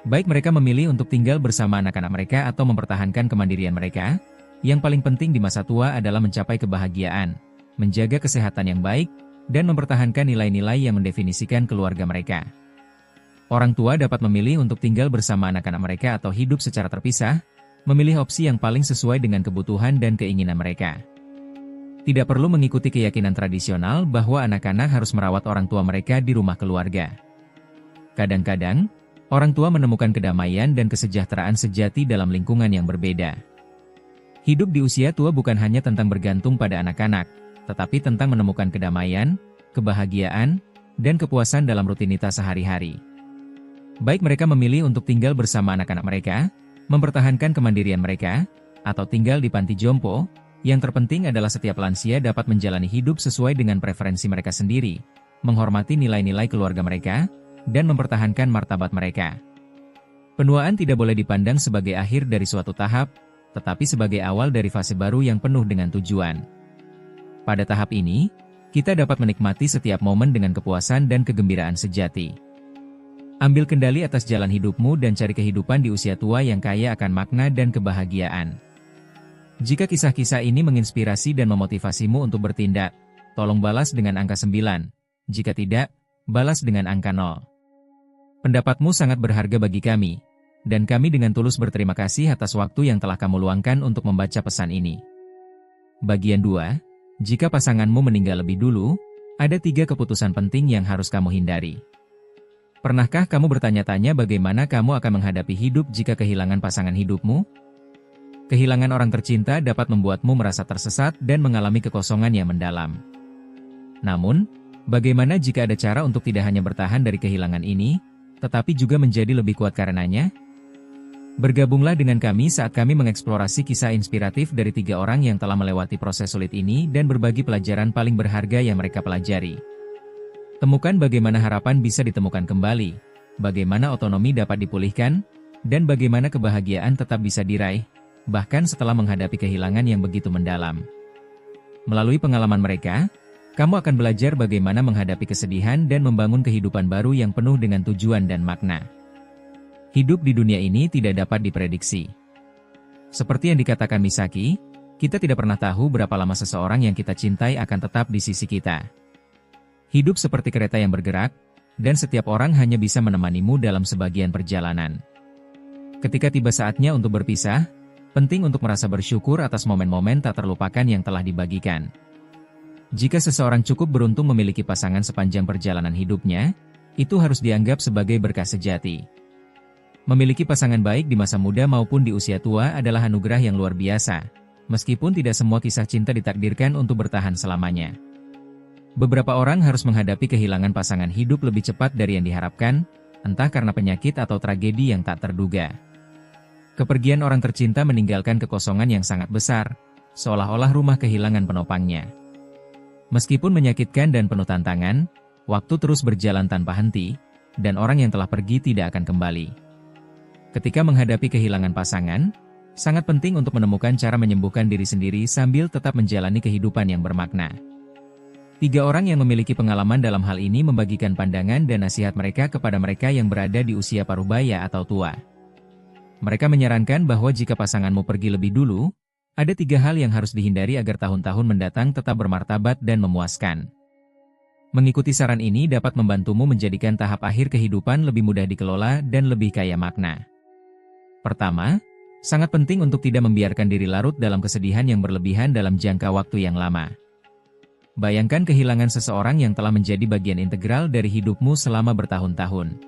Baik mereka memilih untuk tinggal bersama anak-anak mereka atau mempertahankan kemandirian mereka, yang paling penting di masa tua adalah mencapai kebahagiaan, menjaga kesehatan yang baik, dan mempertahankan nilai-nilai yang mendefinisikan keluarga mereka. Orang tua dapat memilih untuk tinggal bersama anak-anak mereka atau hidup secara terpisah, memilih opsi yang paling sesuai dengan kebutuhan dan keinginan mereka. Tidak perlu mengikuti keyakinan tradisional bahwa anak-anak harus merawat orang tua mereka di rumah keluarga. Kadang-kadang, orang tua menemukan kedamaian dan kesejahteraan sejati dalam lingkungan yang berbeda. Hidup di usia tua bukan hanya tentang bergantung pada anak-anak, tetapi tentang menemukan kedamaian, kebahagiaan, dan kepuasan dalam rutinitas sehari-hari. Baik mereka memilih untuk tinggal bersama anak-anak mereka, mempertahankan kemandirian mereka, atau tinggal di panti jompo, yang terpenting adalah setiap lansia dapat menjalani hidup sesuai dengan preferensi mereka sendiri, menghormati nilai-nilai keluarga mereka, dan mempertahankan martabat mereka. Penuaan tidak boleh dipandang sebagai akhir dari suatu tahap, tetapi sebagai awal dari fase baru yang penuh dengan tujuan. Pada tahap ini, kita dapat menikmati setiap momen dengan kepuasan dan kegembiraan sejati. Ambil kendali atas jalan hidupmu dan cari kehidupan di usia tua yang kaya akan makna dan kebahagiaan. Jika kisah-kisah ini menginspirasi dan memotivasimu untuk bertindak, tolong balas dengan angka 9. Jika tidak, balas dengan angka 0. Pendapatmu sangat berharga bagi kami, dan kami dengan tulus berterima kasih atas waktu yang telah kamu luangkan untuk membaca pesan ini. Bagian 2. Jika pasanganmu meninggal lebih dulu, ada 3 keputusan penting yang harus kamu hindari. Pernahkah kamu bertanya-tanya bagaimana kamu akan menghadapi hidup jika kehilangan pasangan hidupmu? Kehilangan orang tercinta dapat membuatmu merasa tersesat dan mengalami kekosongan yang mendalam. Namun, bagaimana jika ada cara untuk tidak hanya bertahan dari kehilangan ini, tetapi juga menjadi lebih kuat karenanya? Bergabunglah dengan kami saat kami mengeksplorasi kisah inspiratif dari 3 orang yang telah melewati proses sulit ini dan berbagi pelajaran paling berharga yang mereka pelajari. Temukan bagaimana harapan bisa ditemukan kembali, bagaimana otonomi dapat dipulihkan, dan bagaimana kebahagiaan tetap bisa diraih, bahkan setelah menghadapi kehilangan yang begitu mendalam. Melalui pengalaman mereka, kamu akan belajar bagaimana menghadapi kesedihan dan membangun kehidupan baru yang penuh dengan tujuan dan makna. Hidup di dunia ini tidak dapat diprediksi. Seperti yang dikatakan Misaki, kita tidak pernah tahu berapa lama seseorang yang kita cintai akan tetap di sisi kita. Hidup seperti kereta yang bergerak, dan setiap orang hanya bisa menemanimu dalam sebagian perjalanan. Ketika tiba saatnya untuk berpisah, penting untuk merasa bersyukur atas momen-momen tak terlupakan yang telah dibagikan. Jika seseorang cukup beruntung memiliki pasangan sepanjang perjalanan hidupnya, itu harus dianggap sebagai berkah sejati. Memiliki pasangan baik di masa muda maupun di usia tua adalah anugerah yang luar biasa, meskipun tidak semua kisah cinta ditakdirkan untuk bertahan selamanya. Beberapa orang harus menghadapi kehilangan pasangan hidup lebih cepat dari yang diharapkan, entah karena penyakit atau tragedi yang tak terduga. Kepergian orang tercinta meninggalkan kekosongan yang sangat besar, seolah-olah rumah kehilangan penopangnya. Meskipun menyakitkan dan penuh tantangan, waktu terus berjalan tanpa henti, dan orang yang telah pergi tidak akan kembali. Ketika menghadapi kehilangan pasangan, sangat penting untuk menemukan cara menyembuhkan diri sendiri sambil tetap menjalani kehidupan yang bermakna. 3 orang yang memiliki pengalaman dalam hal ini membagikan pandangan dan nasihat mereka kepada mereka yang berada di usia parubaya atau tua. Mereka menyarankan bahwa jika pasanganmu pergi lebih dulu, ada 3 hal yang harus dihindari agar tahun-tahun mendatang tetap bermartabat dan memuaskan. Mengikuti saran ini dapat membantumu menjadikan tahap akhir kehidupan lebih mudah dikelola dan lebih kaya makna. Pertama, sangat penting untuk tidak membiarkan diri larut dalam kesedihan yang berlebihan dalam jangka waktu yang lama. Bayangkan kehilangan seseorang yang telah menjadi bagian integral dari hidupmu selama bertahun-tahun.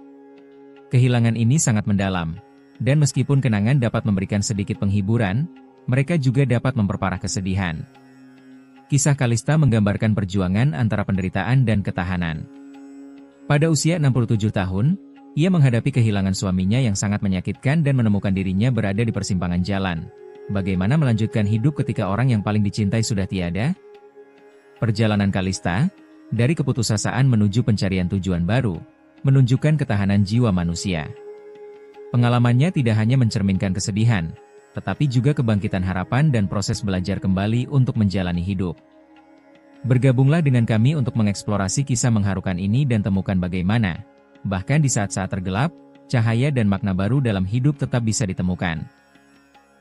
Kehilangan ini sangat mendalam, dan meskipun kenangan dapat memberikan sedikit penghiburan, mereka juga dapat memperparah kesedihan. Kisah Kalista menggambarkan perjuangan antara penderitaan dan ketahanan. Pada usia 67 tahun, ia menghadapi kehilangan suaminya yang sangat menyakitkan dan menemukan dirinya berada di persimpangan jalan. Bagaimana melanjutkan hidup ketika orang yang paling dicintai sudah tiada? Perjalanan Kalista, dari keputusasaan menuju pencarian tujuan baru, menunjukkan ketahanan jiwa manusia. Pengalamannya tidak hanya mencerminkan kesedihan, tetapi juga kebangkitan harapan dan proses belajar kembali untuk menjalani hidup. Bergabunglah dengan kami untuk mengeksplorasi kisah mengharukan ini dan temukan bagaimana, bahkan di saat-saat tergelap, cahaya dan makna baru dalam hidup tetap bisa ditemukan.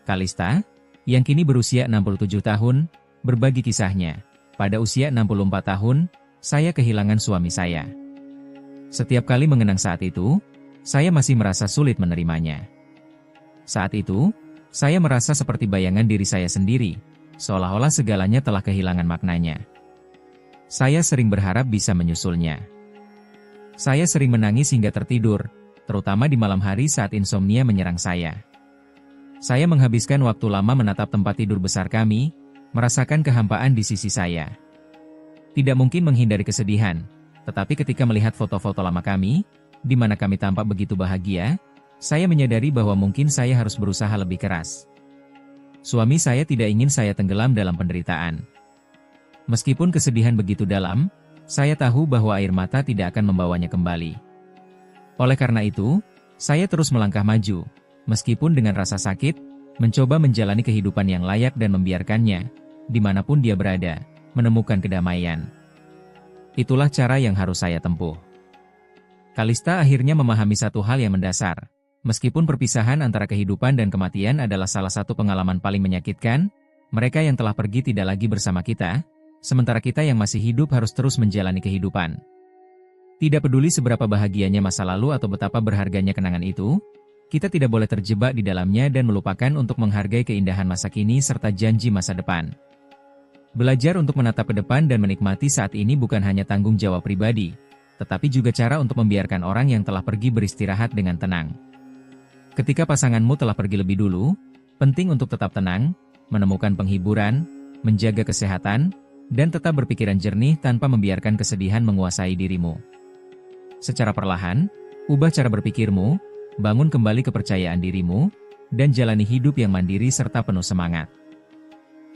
Kalista, yang kini berusia 67 tahun, berbagi kisahnya. Pada usia 64 tahun, saya kehilangan suami saya. Setiap kali mengenang saat itu, saya masih merasa sulit menerimanya. Saat itu, saya merasa seperti bayangan diri saya sendiri, seolah-olah segalanya telah kehilangan maknanya. Saya sering berharap bisa menyusulnya. Saya sering menangis hingga tertidur, terutama di malam hari saat insomnia menyerang saya. Saya menghabiskan waktu lama menatap tempat tidur besar kami, merasakan kehampaan di sisi saya. Tidak mungkin menghindari kesedihan, tetapi ketika melihat foto-foto lama kami, di mana kami tampak begitu bahagia, saya menyadari bahwa mungkin saya harus berusaha lebih keras. Suami saya tidak ingin saya tenggelam dalam penderitaan. Meskipun kesedihan begitu dalam, saya tahu bahwa air mata tidak akan membawanya kembali. Oleh karena itu, saya terus melangkah maju, meskipun dengan rasa sakit, mencoba menjalani kehidupan yang layak dan membiarkannya, dimanapun dia berada, menemukan kedamaian. Itulah cara yang harus saya tempuh. Kalista akhirnya memahami satu hal yang mendasar. Meskipun perpisahan antara kehidupan dan kematian adalah salah satu pengalaman paling menyakitkan, mereka yang telah pergi tidak lagi bersama kita, sementara kita yang masih hidup harus terus menjalani kehidupan. Tidak peduli seberapa bahagianya masa lalu atau betapa berharganya kenangan itu, kita tidak boleh terjebak di dalamnya dan melupakan untuk menghargai keindahan masa kini serta janji masa depan. Belajar untuk menatap ke depan dan menikmati saat ini bukan hanya tanggung jawab pribadi, tetapi juga cara untuk membiarkan orang yang telah pergi beristirahat dengan tenang. Ketika pasanganmu telah pergi lebih dulu, penting untuk tetap tenang, menemukan penghiburan, menjaga kesehatan, dan tetap berpikiran jernih tanpa membiarkan kesedihan menguasai dirimu. Secara perlahan, ubah cara berpikirmu, bangun kembali kepercayaan dirimu, dan jalani hidup yang mandiri serta penuh semangat.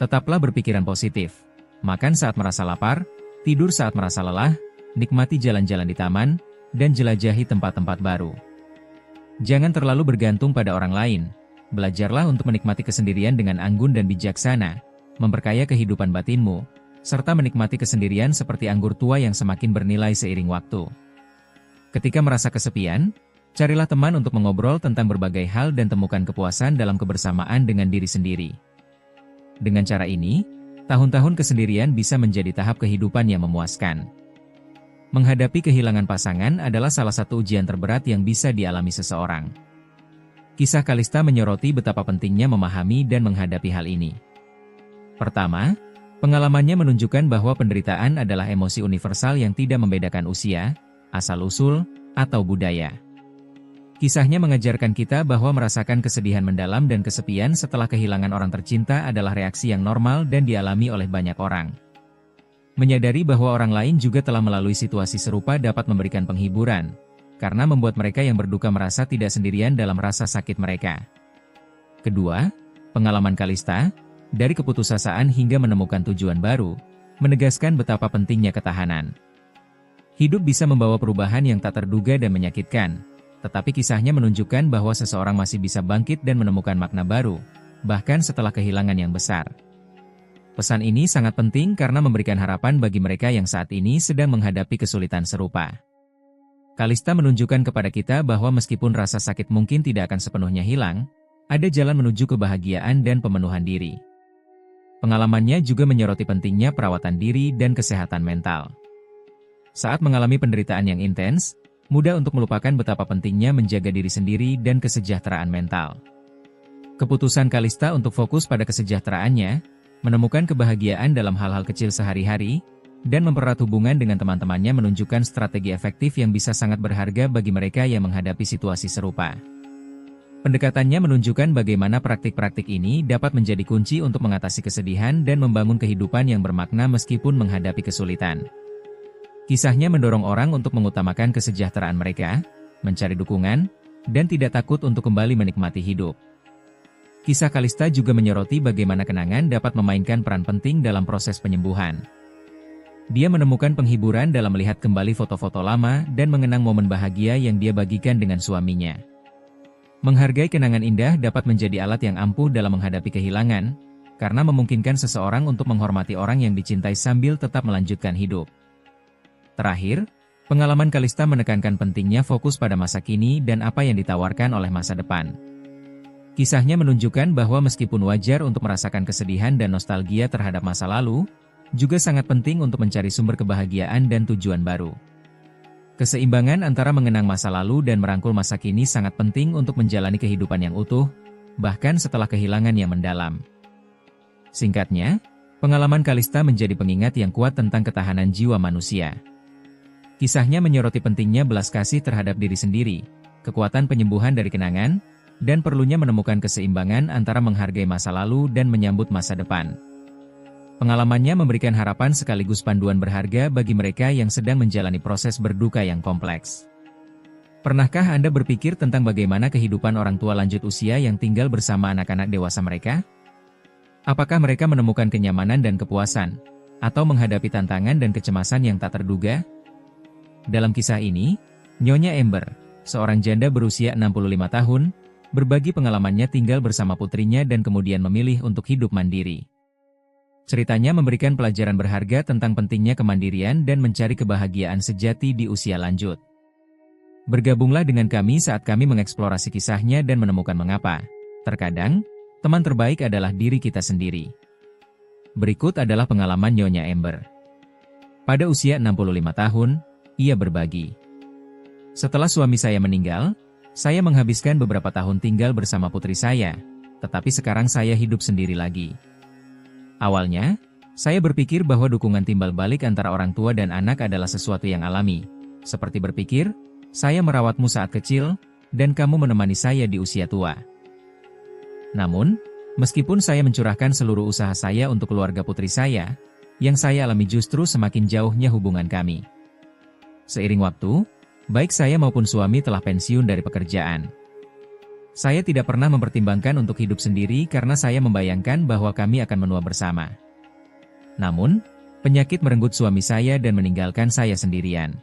Tetaplah berpikiran positif, makan saat merasa lapar, tidur saat merasa lelah, nikmati jalan-jalan di taman, dan jelajahi tempat-tempat baru. Jangan terlalu bergantung pada orang lain. Belajarlah untuk menikmati kesendirian dengan anggun dan bijaksana, memperkaya kehidupan batinmu, serta menikmati kesendirian seperti anggur tua yang semakin bernilai seiring waktu. Ketika merasa kesepian, carilah teman untuk mengobrol tentang berbagai hal dan temukan kepuasan dalam kebersamaan dengan diri sendiri. Dengan cara ini, tahun-tahun kesendirian bisa menjadi tahap kehidupan yang memuaskan. Menghadapi kehilangan pasangan adalah salah satu ujian terberat yang bisa dialami seseorang. Kisah Kalista menyoroti betapa pentingnya memahami dan menghadapi hal ini. Pertama, pengalamannya menunjukkan bahwa penderitaan adalah emosi universal yang tidak membedakan usia, asal-usul, atau budaya. Kisahnya mengajarkan kita bahwa merasakan kesedihan mendalam dan kesepian setelah kehilangan orang tercinta adalah reaksi yang normal dan dialami oleh banyak orang. Menyadari bahwa orang lain juga telah melalui situasi serupa dapat memberikan penghiburan, karena membuat mereka yang berduka merasa tidak sendirian dalam rasa sakit mereka. Kedua, pengalaman Kalista, dari keputusasaan hingga menemukan tujuan baru, menegaskan betapa pentingnya ketahanan. Hidup bisa membawa perubahan yang tak terduga dan menyakitkan, tetapi kisahnya menunjukkan bahwa seseorang masih bisa bangkit dan menemukan makna baru, bahkan setelah kehilangan yang besar. Pesan ini sangat penting karena memberikan harapan bagi mereka yang saat ini sedang menghadapi kesulitan serupa. Kalista menunjukkan kepada kita bahwa meskipun rasa sakit mungkin tidak akan sepenuhnya hilang, ada jalan menuju kebahagiaan dan pemenuhan diri. Pengalamannya juga menyoroti pentingnya perawatan diri dan kesehatan mental. Saat mengalami penderitaan yang intens, mudah untuk melupakan betapa pentingnya menjaga diri sendiri dan kesejahteraan mental. Keputusan Kalista untuk fokus pada kesejahteraannya, menemukan kebahagiaan dalam hal-hal kecil sehari-hari, dan mempererat hubungan dengan teman-temannya menunjukkan strategi efektif yang bisa sangat berharga bagi mereka yang menghadapi situasi serupa. Pendekatannya menunjukkan bagaimana praktik-praktik ini dapat menjadi kunci untuk mengatasi kesedihan dan membangun kehidupan yang bermakna meskipun menghadapi kesulitan. Kisahnya mendorong orang untuk mengutamakan kesejahteraan mereka, mencari dukungan, dan tidak takut untuk kembali menikmati hidup. Kisah Kalista juga menyoroti bagaimana kenangan dapat memainkan peran penting dalam proses penyembuhan. Dia menemukan penghiburan dalam melihat kembali foto-foto lama dan mengenang momen bahagia yang dia bagikan dengan suaminya. Menghargai kenangan indah dapat menjadi alat yang ampuh dalam menghadapi kehilangan, karena memungkinkan seseorang untuk menghormati orang yang dicintai sambil tetap melanjutkan hidup. Terakhir, pengalaman Kalista menekankan pentingnya fokus pada masa kini dan apa yang ditawarkan oleh masa depan. Kisahnya menunjukkan bahwa meskipun wajar untuk merasakan kesedihan dan nostalgia terhadap masa lalu, juga sangat penting untuk mencari sumber kebahagiaan dan tujuan baru. Keseimbangan antara mengenang masa lalu dan merangkul masa kini sangat penting untuk menjalani kehidupan yang utuh, bahkan setelah kehilangan yang mendalam. Singkatnya, pengalaman Kalista menjadi pengingat yang kuat tentang ketahanan jiwa manusia. Kisahnya menyoroti pentingnya belas kasih terhadap diri sendiri, kekuatan penyembuhan dari kenangan, dan perlunya menemukan keseimbangan antara menghargai masa lalu dan menyambut masa depan. Pengalamannya memberikan harapan sekaligus panduan berharga bagi mereka yang sedang menjalani proses berduka yang kompleks. Pernahkah Anda berpikir tentang bagaimana kehidupan orang tua lanjut usia yang tinggal bersama anak-anak dewasa mereka? Apakah mereka menemukan kenyamanan dan kepuasan, atau menghadapi tantangan dan kecemasan yang tak terduga? Dalam kisah ini, Nyonya Ember, seorang janda berusia 65 tahun, berbagi pengalamannya tinggal bersama putrinya dan kemudian memilih untuk hidup mandiri. Ceritanya memberikan pelajaran berharga tentang pentingnya kemandirian dan mencari kebahagiaan sejati di usia lanjut. Bergabunglah dengan kami saat kami mengeksplorasi kisahnya dan menemukan mengapa. Terkadang, teman terbaik adalah diri kita sendiri. Berikut adalah pengalaman Nyonya Ember. Pada usia 65 tahun, ia berbagi. Setelah suami saya meninggal, saya menghabiskan beberapa tahun tinggal bersama putri saya, tetapi sekarang saya hidup sendiri lagi. Awalnya, saya berpikir bahwa dukungan timbal balik antara orang tua dan anak adalah sesuatu yang alami. Seperti berpikir, saya merawatmu saat kecil, dan kamu menemani saya di usia tua. Namun, meskipun saya mencurahkan seluruh usaha saya untuk keluarga putri saya, yang saya alami justru semakin jauhnya hubungan kami. Seiring waktu, baik saya maupun suami telah pensiun dari pekerjaan. Saya tidak pernah mempertimbangkan untuk hidup sendiri karena saya membayangkan bahwa kami akan menua bersama. Namun, penyakit merenggut suami saya dan meninggalkan saya sendirian.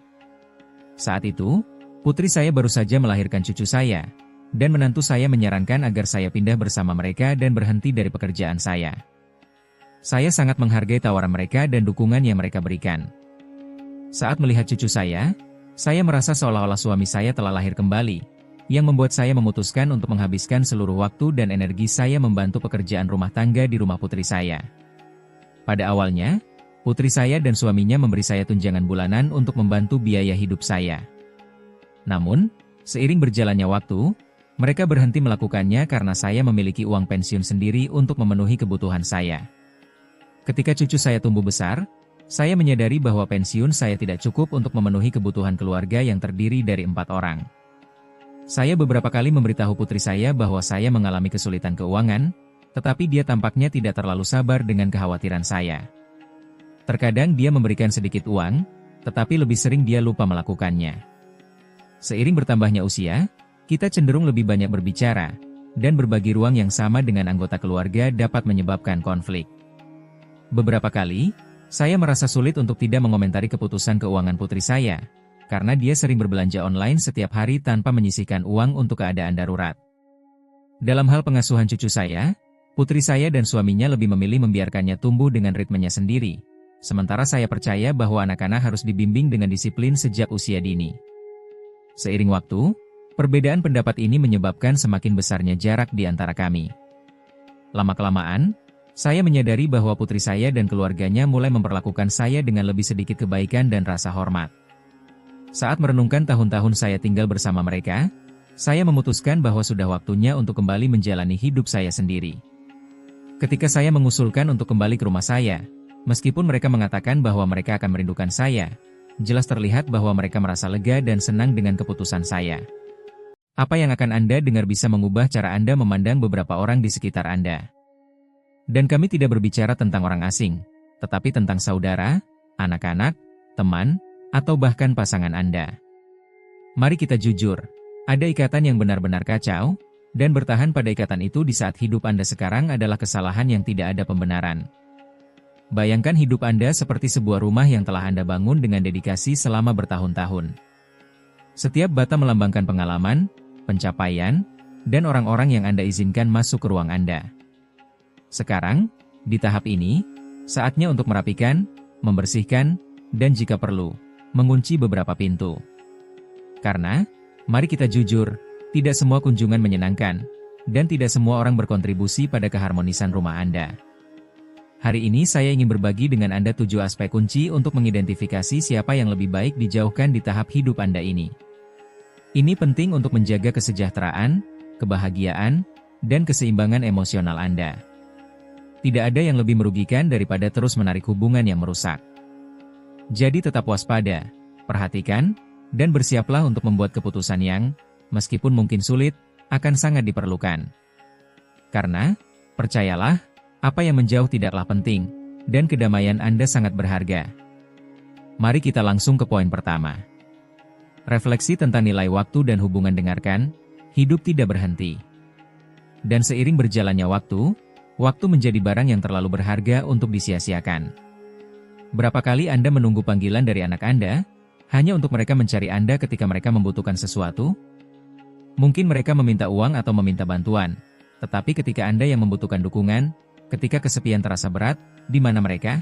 Saat itu, putri saya baru saja melahirkan cucu saya, dan menantu saya menyarankan agar saya pindah bersama mereka dan berhenti dari pekerjaan saya. Saya sangat menghargai tawaran mereka dan dukungan yang mereka berikan. Saat melihat cucu saya merasa seolah-olah suami saya telah lahir kembali, yang membuat saya memutuskan untuk menghabiskan seluruh waktu dan energi saya membantu pekerjaan rumah tangga di rumah putri saya. Pada awalnya, putri saya dan suaminya memberi saya tunjangan bulanan untuk membantu biaya hidup saya. Namun, seiring berjalannya waktu, mereka berhenti melakukannya karena saya memiliki uang pensiun sendiri untuk memenuhi kebutuhan saya. Ketika cucu saya tumbuh besar, saya menyadari bahwa pensiun saya tidak cukup untuk memenuhi kebutuhan keluarga yang terdiri dari 4 orang. Saya beberapa kali memberitahu putri saya bahwa saya mengalami kesulitan keuangan, tetapi dia tampaknya tidak terlalu sabar dengan kekhawatiran saya. Terkadang dia memberikan sedikit uang, tetapi lebih sering dia lupa melakukannya. Seiring bertambahnya usia, kita cenderung lebih banyak berbicara, dan berbagi ruang yang sama dengan anggota keluarga dapat menyebabkan konflik. Beberapa kali, saya merasa sulit untuk tidak mengomentari keputusan keuangan putri saya, karena dia sering berbelanja online setiap hari tanpa menyisihkan uang untuk keadaan darurat. Dalam hal pengasuhan cucu saya, putri saya dan suaminya lebih memilih membiarkannya tumbuh dengan ritmenya sendiri, sementara saya percaya bahwa anak-anak harus dibimbing dengan disiplin sejak usia dini. Seiring waktu, perbedaan pendapat ini menyebabkan semakin besarnya jarak di antara kami. Lama-kelamaan, saya menyadari bahwa putri saya dan keluarganya mulai memperlakukan saya dengan lebih sedikit kebaikan dan rasa hormat. Saat merenungkan tahun-tahun saya tinggal bersama mereka, saya memutuskan bahwa sudah waktunya untuk kembali menjalani hidup saya sendiri. Ketika saya mengusulkan untuk kembali ke rumah saya, meskipun mereka mengatakan bahwa mereka akan merindukan saya, jelas terlihat bahwa mereka merasa lega dan senang dengan keputusan saya. Apa yang akan Anda dengar bisa mengubah cara Anda memandang beberapa orang di sekitar Anda. Dan kami tidak berbicara tentang orang asing, tetapi tentang saudara, anak-anak, teman, atau bahkan pasangan Anda. Mari kita jujur, ada ikatan yang benar-benar kacau, dan bertahan pada ikatan itu di saat hidup Anda sekarang adalah kesalahan yang tidak ada pembenaran. Bayangkan hidup Anda seperti sebuah rumah yang telah Anda bangun dengan dedikasi selama bertahun-tahun. Setiap bata melambangkan pengalaman, pencapaian, dan orang-orang yang Anda izinkan masuk ke ruang Anda. Sekarang, di tahap ini, saatnya untuk merapikan, membersihkan, dan jika perlu, mengunci beberapa pintu. Karena, mari kita jujur, tidak semua kunjungan menyenangkan, dan tidak semua orang berkontribusi pada keharmonisan rumah Anda. Hari ini saya ingin berbagi dengan Anda 7 aspek kunci untuk mengidentifikasi siapa yang lebih baik dijauhkan di tahap hidup Anda ini. Ini penting untuk menjaga kesejahteraan, kebahagiaan, dan keseimbangan emosional Anda. Tidak ada yang lebih merugikan daripada terus menarik hubungan yang merusak. Jadi tetap waspada, perhatikan, dan bersiaplah untuk membuat keputusan yang, meskipun mungkin sulit, akan sangat diperlukan. Karena, percayalah, apa yang menjauh tidaklah penting, dan kedamaian Anda sangat berharga. Mari kita langsung ke poin pertama. Refleksi tentang nilai waktu dan hubungan. Dengarkan, hidup tidak berhenti. Dan seiring berjalannya waktu, waktu menjadi barang yang terlalu berharga untuk disia-siakan. Berapa kali Anda menunggu panggilan dari anak Anda, hanya untuk mereka mencari Anda ketika mereka membutuhkan sesuatu? Mungkin mereka meminta uang atau meminta bantuan, tetapi ketika Anda yang membutuhkan dukungan, Ketika kesepian terasa berat, di mana mereka?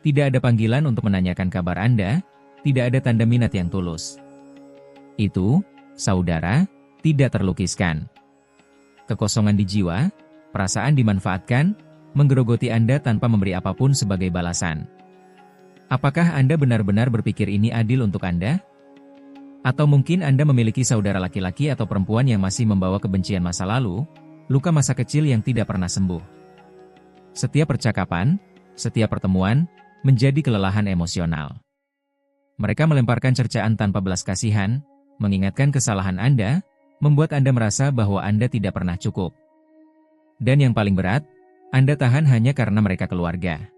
Tidak ada panggilan untuk menanyakan kabar Anda, tidak ada tanda minat yang tulus. Itu, saudara, tidak terlukiskan. Kekosongan di jiwa, perasaan dimanfaatkan, menggerogoti Anda tanpa memberi apapun sebagai balasan. Apakah Anda benar-benar berpikir ini adil untuk Anda? Atau mungkin Anda memiliki saudara laki-laki atau perempuan yang masih membawa kebencian masa lalu, luka masa kecil yang tidak pernah sembuh. Setiap percakapan, setiap pertemuan, menjadi kelelahan emosional. Mereka melemparkan cercaan tanpa belas kasihan, mengingatkan kesalahan Anda, membuat Anda merasa bahwa Anda tidak pernah cukup. Dan yang paling berat, Anda tahan hanya karena mereka keluarga.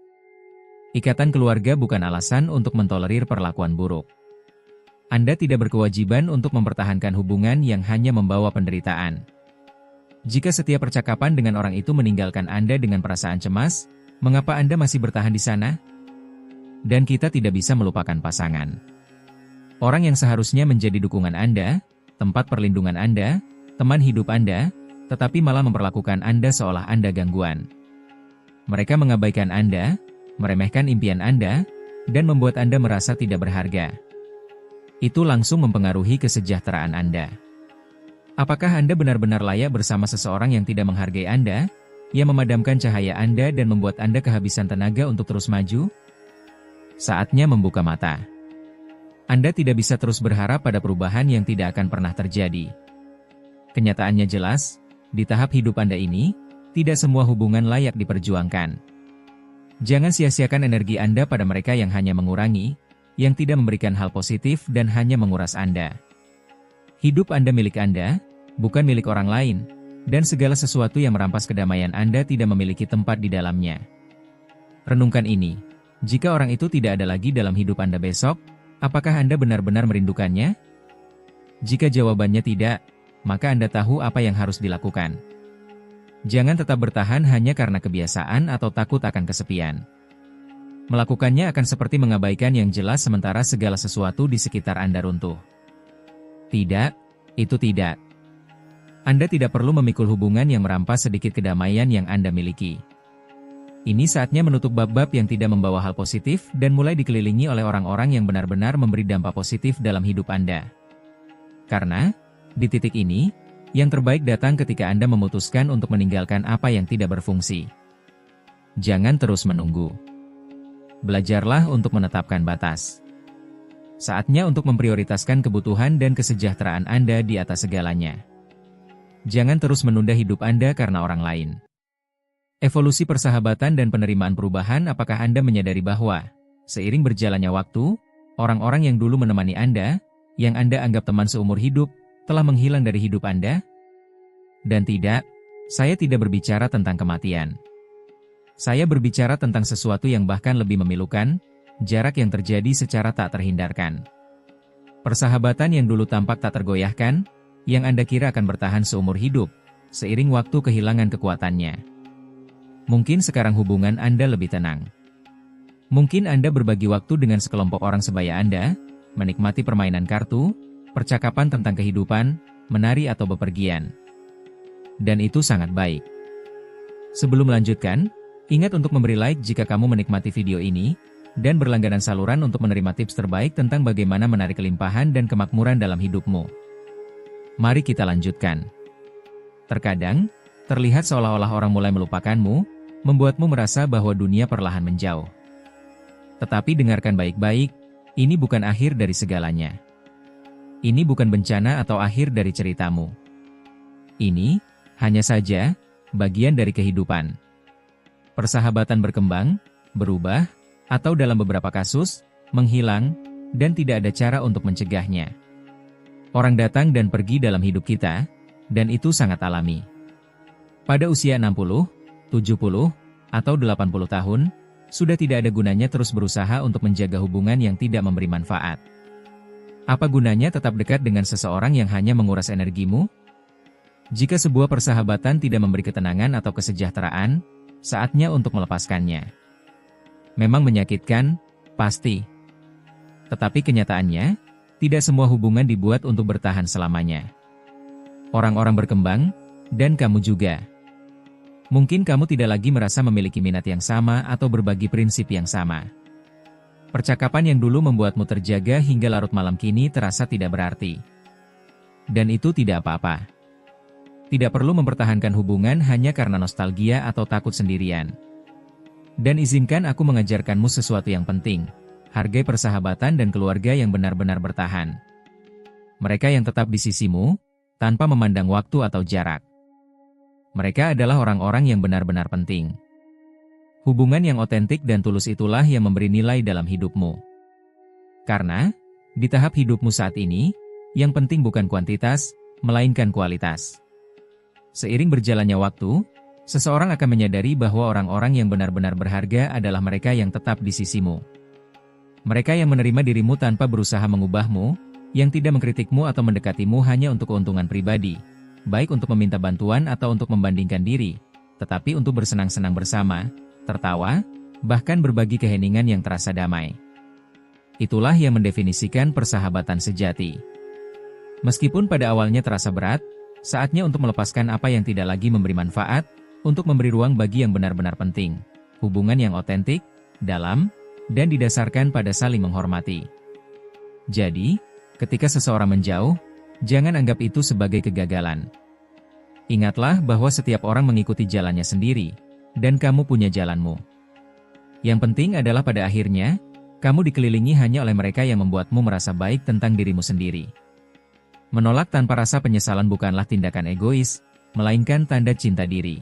Ikatan keluarga bukan alasan untuk mentolerir perlakuan buruk. Anda tidak berkewajiban untuk mempertahankan hubungan yang hanya membawa penderitaan. Jika setiap percakapan dengan orang itu meninggalkan Anda dengan perasaan cemas, mengapa Anda masih bertahan di sana? Dan kita tidak bisa melupakan pasangan. Orang yang seharusnya menjadi dukungan Anda, tempat perlindungan Anda, teman hidup Anda, tetapi malah memperlakukan Anda seolah Anda gangguan. Mereka mengabaikan Anda, meremehkan impian Anda, dan membuat Anda merasa tidak berharga. Itu langsung mempengaruhi kesejahteraan Anda. Apakah Anda benar-benar layak bersama seseorang yang tidak menghargai Anda, yang memadamkan cahaya Anda dan membuat Anda kehabisan tenaga untuk terus maju? Saatnya membuka mata. Anda tidak bisa terus berharap pada perubahan yang tidak akan pernah terjadi. Kenyataannya jelas, di tahap hidup Anda ini, tidak semua hubungan layak diperjuangkan. Jangan sia-siakan energi Anda pada mereka yang hanya mengurangi, yang tidak memberikan hal positif dan hanya menguras Anda. Hidup Anda milik Anda, bukan milik orang lain, dan segala sesuatu yang merampas kedamaian Anda tidak memiliki tempat di dalamnya. Renungkan ini. Jika orang itu tidak ada lagi dalam hidup Anda besok, apakah Anda benar-benar merindukannya? Jika jawabannya tidak, maka Anda tahu apa yang harus dilakukan. Jangan tetap bertahan hanya karena kebiasaan atau takut akan kesepian. Melakukannya akan seperti mengabaikan yang jelas sementara segala sesuatu di sekitar Anda runtuh. Tidak, itu tidak. Anda tidak perlu memikul hubungan yang merampas sedikit kedamaian yang Anda miliki. Ini saatnya menutup bab-bab yang tidak membawa hal positif dan mulai dikelilingi oleh orang-orang yang benar-benar memberi dampak positif dalam hidup Anda. Karena, di titik ini, yang terbaik datang ketika Anda memutuskan untuk meninggalkan apa yang tidak berfungsi. Jangan terus menunggu. Belajarlah untuk menetapkan batas. Saatnya untuk memprioritaskan kebutuhan dan kesejahteraan Anda di atas segalanya. Jangan terus menunda hidup Anda karena orang lain. Evolusi persahabatan dan penerimaan perubahan. Apakah Anda menyadari bahwa, seiring berjalannya waktu, orang-orang yang dulu menemani Anda, yang Anda anggap teman seumur hidup, telah menghilang dari hidup Anda? Dan tidak, saya tidak berbicara tentang kematian. Saya berbicara tentang sesuatu yang bahkan lebih memilukan, jarak yang terjadi secara tak terhindarkan. Persahabatan yang dulu tampak tak tergoyahkan, yang Anda kira akan bertahan seumur hidup, seiring waktu kehilangan kekuatannya. Mungkin sekarang hubungan Anda lebih tenang. Mungkin Anda berbagi waktu dengan sekelompok orang sebaya Anda, menikmati permainan kartu, percakapan tentang kehidupan, menari atau bepergian. Dan itu sangat baik. Sebelum melanjutkan, ingat untuk memberi like jika kamu menikmati video ini, dan berlangganan saluran untuk menerima tips terbaik tentang bagaimana menarik kelimpahan dan kemakmuran dalam hidupmu. Mari kita lanjutkan. Terkadang, terlihat seolah-olah orang mulai melupakanmu, membuatmu merasa bahwa dunia perlahan menjauh. Tetapi dengarkan baik-baik, ini bukan akhir dari segalanya. Ini bukan bencana atau akhir dari ceritamu. Ini, hanya saja, bagian dari kehidupan. Persahabatan berkembang, berubah, atau dalam beberapa kasus, menghilang, dan tidak ada cara untuk mencegahnya. Orang datang dan pergi dalam hidup kita, dan itu sangat alami. Pada usia 60, 70, atau 80 tahun, sudah tidak ada gunanya terus berusaha untuk menjaga hubungan yang tidak memberi manfaat. Apa gunanya tetap dekat dengan seseorang yang hanya menguras energimu? Jika sebuah persahabatan tidak memberi ketenangan atau kesejahteraan, saatnya untuk melepaskannya. Memang menyakitkan, pasti. Tetapi kenyataannya, tidak semua hubungan dibuat untuk bertahan selamanya. Orang-orang berkembang, dan kamu juga. Mungkin kamu tidak lagi merasa memiliki minat yang sama atau berbagi prinsip yang sama. Percakapan yang dulu membuatmu terjaga hingga larut malam kini terasa tidak berarti. Dan itu tidak apa-apa. Tidak perlu mempertahankan hubungan hanya karena nostalgia atau takut sendirian. Dan izinkan aku mengajarkanmu sesuatu yang penting. Hargai persahabatan dan keluarga yang benar-benar bertahan. Mereka yang tetap di sisimu, tanpa memandang waktu atau jarak. Mereka adalah orang-orang yang benar-benar penting. Hubungan yang otentik dan tulus itulah yang memberi nilai dalam hidupmu. Karena, di tahap hidupmu saat ini, yang penting bukan kuantitas, melainkan kualitas. Seiring berjalannya waktu, seseorang akan menyadari bahwa orang-orang yang benar-benar berharga adalah mereka yang tetap di sisimu. Mereka yang menerima dirimu tanpa berusaha mengubahmu, yang tidak mengkritikmu atau mendekatimu hanya untuk keuntungan pribadi, baik untuk meminta bantuan atau untuk membandingkan diri, tetapi untuk bersenang-senang bersama, tertawa, bahkan berbagi keheningan yang terasa damai. Itulah yang mendefinisikan persahabatan sejati. Meskipun pada awalnya terasa berat, saatnya untuk melepaskan apa yang tidak lagi memberi manfaat, untuk memberi ruang bagi yang benar-benar penting. Hubungan yang otentik, dalam, dan didasarkan pada saling menghormati. Jadi, ketika seseorang menjauh, jangan anggap itu sebagai kegagalan. Ingatlah bahwa setiap orang mengikuti jalannya sendiri, dan kamu punya jalanmu. Yang penting adalah pada akhirnya, kamu dikelilingi hanya oleh mereka yang membuatmu merasa baik tentang dirimu sendiri. Menolak tanpa rasa penyesalan bukanlah tindakan egois, melainkan tanda cinta diri.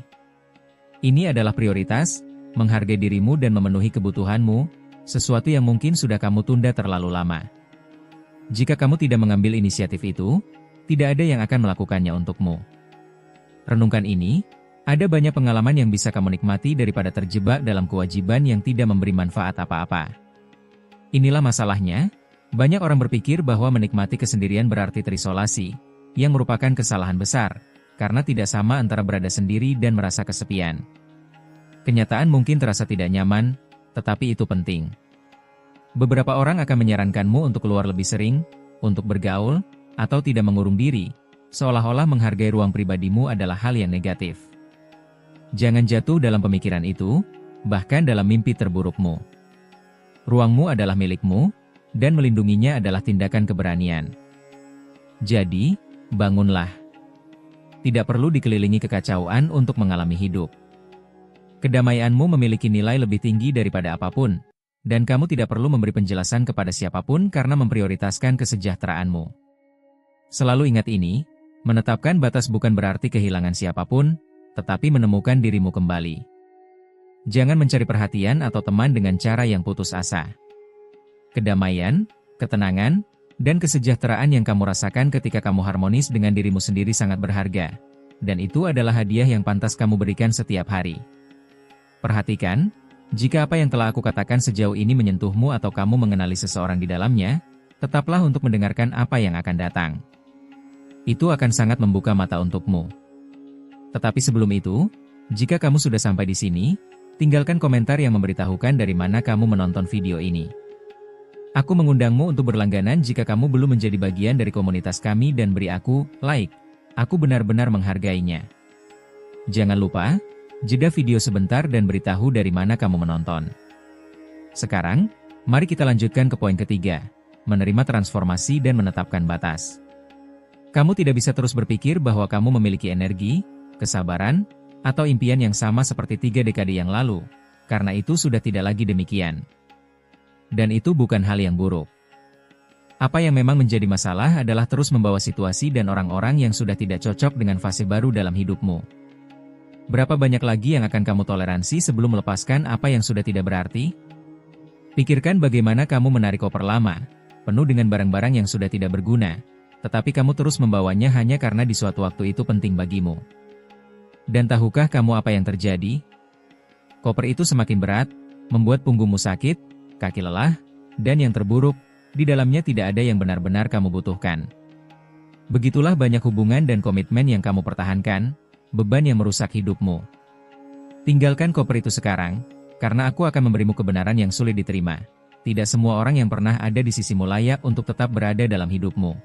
Ini adalah prioritas, menghargai dirimu dan memenuhi kebutuhanmu, sesuatu yang mungkin sudah kamu tunda terlalu lama. Jika kamu tidak mengambil inisiatif itu, tidak ada yang akan melakukannya untukmu. Renungkan ini, ada banyak pengalaman yang bisa kamu nikmati daripada terjebak dalam kewajiban yang tidak memberi manfaat apa-apa. Inilah masalahnya, banyak orang berpikir bahwa menikmati kesendirian berarti terisolasi, yang merupakan kesalahan besar, karena tidak sama antara berada sendiri dan merasa kesepian. Kenyataan mungkin terasa tidak nyaman, tetapi itu penting. Beberapa orang akan menyarankanmu untuk keluar lebih sering, untuk bergaul, atau tidak mengurung diri, seolah-olah menghargai ruang pribadimu adalah hal yang negatif. Jangan jatuh dalam pemikiran itu, bahkan dalam mimpi terburukmu. Ruangmu adalah milikmu, dan melindunginya adalah tindakan keberanian. Jadi, bangunlah. Tidak perlu dikelilingi kekacauan untuk mengalami hidup. Kedamaianmu memiliki nilai lebih tinggi daripada apapun, dan kamu tidak perlu memberi penjelasan kepada siapapun karena memprioritaskan kesejahteraanmu. Selalu ingat ini, menetapkan batas bukan berarti kehilangan siapapun, tetapi menemukan dirimu kembali. Jangan mencari perhatian atau teman dengan cara yang putus asa. Kedamaian, ketenangan, dan kesejahteraan yang kamu rasakan ketika kamu harmonis dengan dirimu sendiri sangat berharga. Dan itu adalah hadiah yang pantas kamu berikan setiap hari. Perhatikan, jika apa yang telah aku katakan sejauh ini menyentuhmu atau kamu mengenali seseorang di dalamnya, tetaplah untuk mendengarkan apa yang akan datang. Itu akan sangat membuka mata untukmu. Tetapi sebelum itu, jika kamu sudah sampai di sini, tinggalkan komentar yang memberitahukan dari mana kamu menonton video ini. Aku mengundangmu untuk berlangganan jika kamu belum menjadi bagian dari komunitas kami dan beri aku like. Aku benar-benar menghargainya. Jangan lupa, jeda video sebentar dan beritahu dari mana kamu menonton. Sekarang, mari kita lanjutkan ke poin ketiga, menerima transformasi dan menetapkan batas. Kamu tidak bisa terus berpikir bahwa kamu memiliki energi, kesabaran, atau impian yang sama seperti 3 dekade yang lalu, karena itu sudah tidak lagi demikian. Dan itu bukan hal yang buruk. Apa yang memang menjadi masalah adalah terus membawa situasi dan orang-orang yang sudah tidak cocok dengan fase baru dalam hidupmu. Berapa banyak lagi yang akan kamu toleransi sebelum melepaskan apa yang sudah tidak berarti? Pikirkan bagaimana kamu menarik koper lama, penuh dengan barang-barang yang sudah tidak berguna, tetapi kamu terus membawanya hanya karena di suatu waktu itu penting bagimu. Dan tahukah kamu apa yang terjadi? Koper itu semakin berat, membuat punggungmu sakit, kaki lelah, dan yang terburuk, di dalamnya tidak ada yang benar-benar kamu butuhkan. Begitulah banyak hubungan dan komitmen yang kamu pertahankan, beban yang merusak hidupmu. Tinggalkan koper itu sekarang, karena aku akan memberimu kebenaran yang sulit diterima. Tidak semua orang yang pernah ada di sisimu layak untuk tetap berada dalam hidupmu.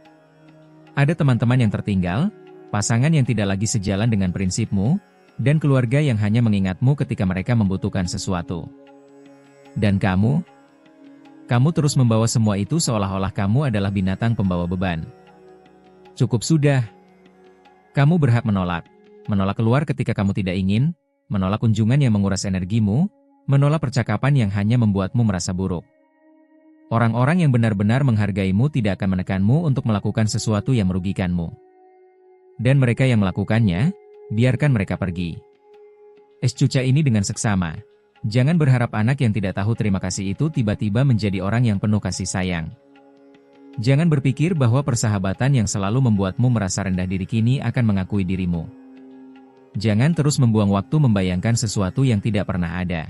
Ada teman-teman yang tertinggal, pasangan yang tidak lagi sejalan dengan prinsipmu, dan keluarga yang hanya mengingatmu ketika mereka membutuhkan sesuatu. Dan kamu terus membawa semua itu seolah-olah kamu adalah binatang pembawa beban. Cukup sudah. Kamu berhak menolak. Menolak keluar ketika kamu tidak ingin, menolak kunjungan yang menguras energimu, menolak percakapan yang hanya membuatmu merasa buruk. Orang-orang yang benar-benar menghargaimu tidak akan menekanmu untuk melakukan sesuatu yang merugikanmu. Dan mereka yang melakukannya, biarkan mereka pergi. Cuca ini dengan seksama. Jangan berharap anak yang tidak tahu terima kasih itu tiba-tiba menjadi orang yang penuh kasih sayang. Jangan berpikir bahwa persahabatan yang selalu membuatmu merasa rendah diri kini akan mengakui dirimu. Jangan terus membuang waktu membayangkan sesuatu yang tidak pernah ada.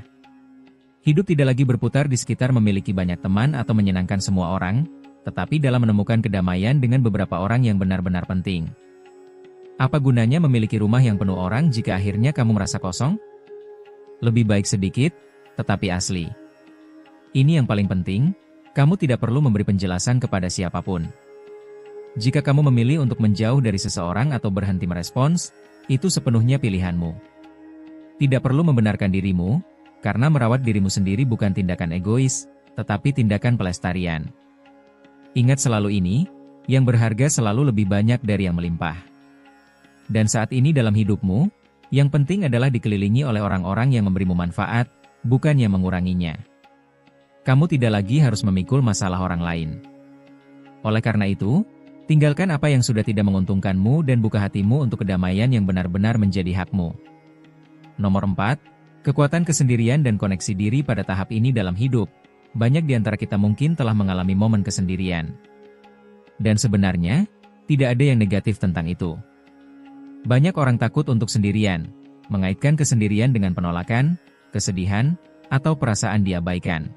Hidup tidak lagi berputar di sekitar memiliki banyak teman atau menyenangkan semua orang, tetapi dalam menemukan kedamaian dengan beberapa orang yang benar-benar penting. Apa gunanya memiliki rumah yang penuh orang jika akhirnya kamu merasa kosong? Lebih baik sedikit, tetapi asli. Ini yang paling penting, kamu tidak perlu memberi penjelasan kepada siapapun. Jika kamu memilih untuk menjauh dari seseorang atau berhenti merespons, itu sepenuhnya pilihanmu. Tidak perlu membenarkan dirimu, karena merawat dirimu sendiri bukan tindakan egois, tetapi tindakan pelestarian. Ingat selalu ini, yang berharga selalu lebih banyak dari yang melimpah. Dan saat ini dalam hidupmu, yang penting adalah dikelilingi oleh orang-orang yang memberimu manfaat, bukan yang menguranginya. Kamu tidak lagi harus memikul masalah orang lain. Oleh karena itu, tinggalkan apa yang sudah tidak menguntungkanmu dan buka hatimu untuk kedamaian yang benar-benar menjadi hakmu. Nomor 4. Kekuatan kesendirian dan koneksi diri pada tahap ini dalam hidup. Banyak di antara kita mungkin telah mengalami momen kesendirian. Dan sebenarnya, tidak ada yang negatif tentang itu. Banyak orang takut untuk sendirian, mengaitkan kesendirian dengan penolakan, kesedihan, atau perasaan diabaikan.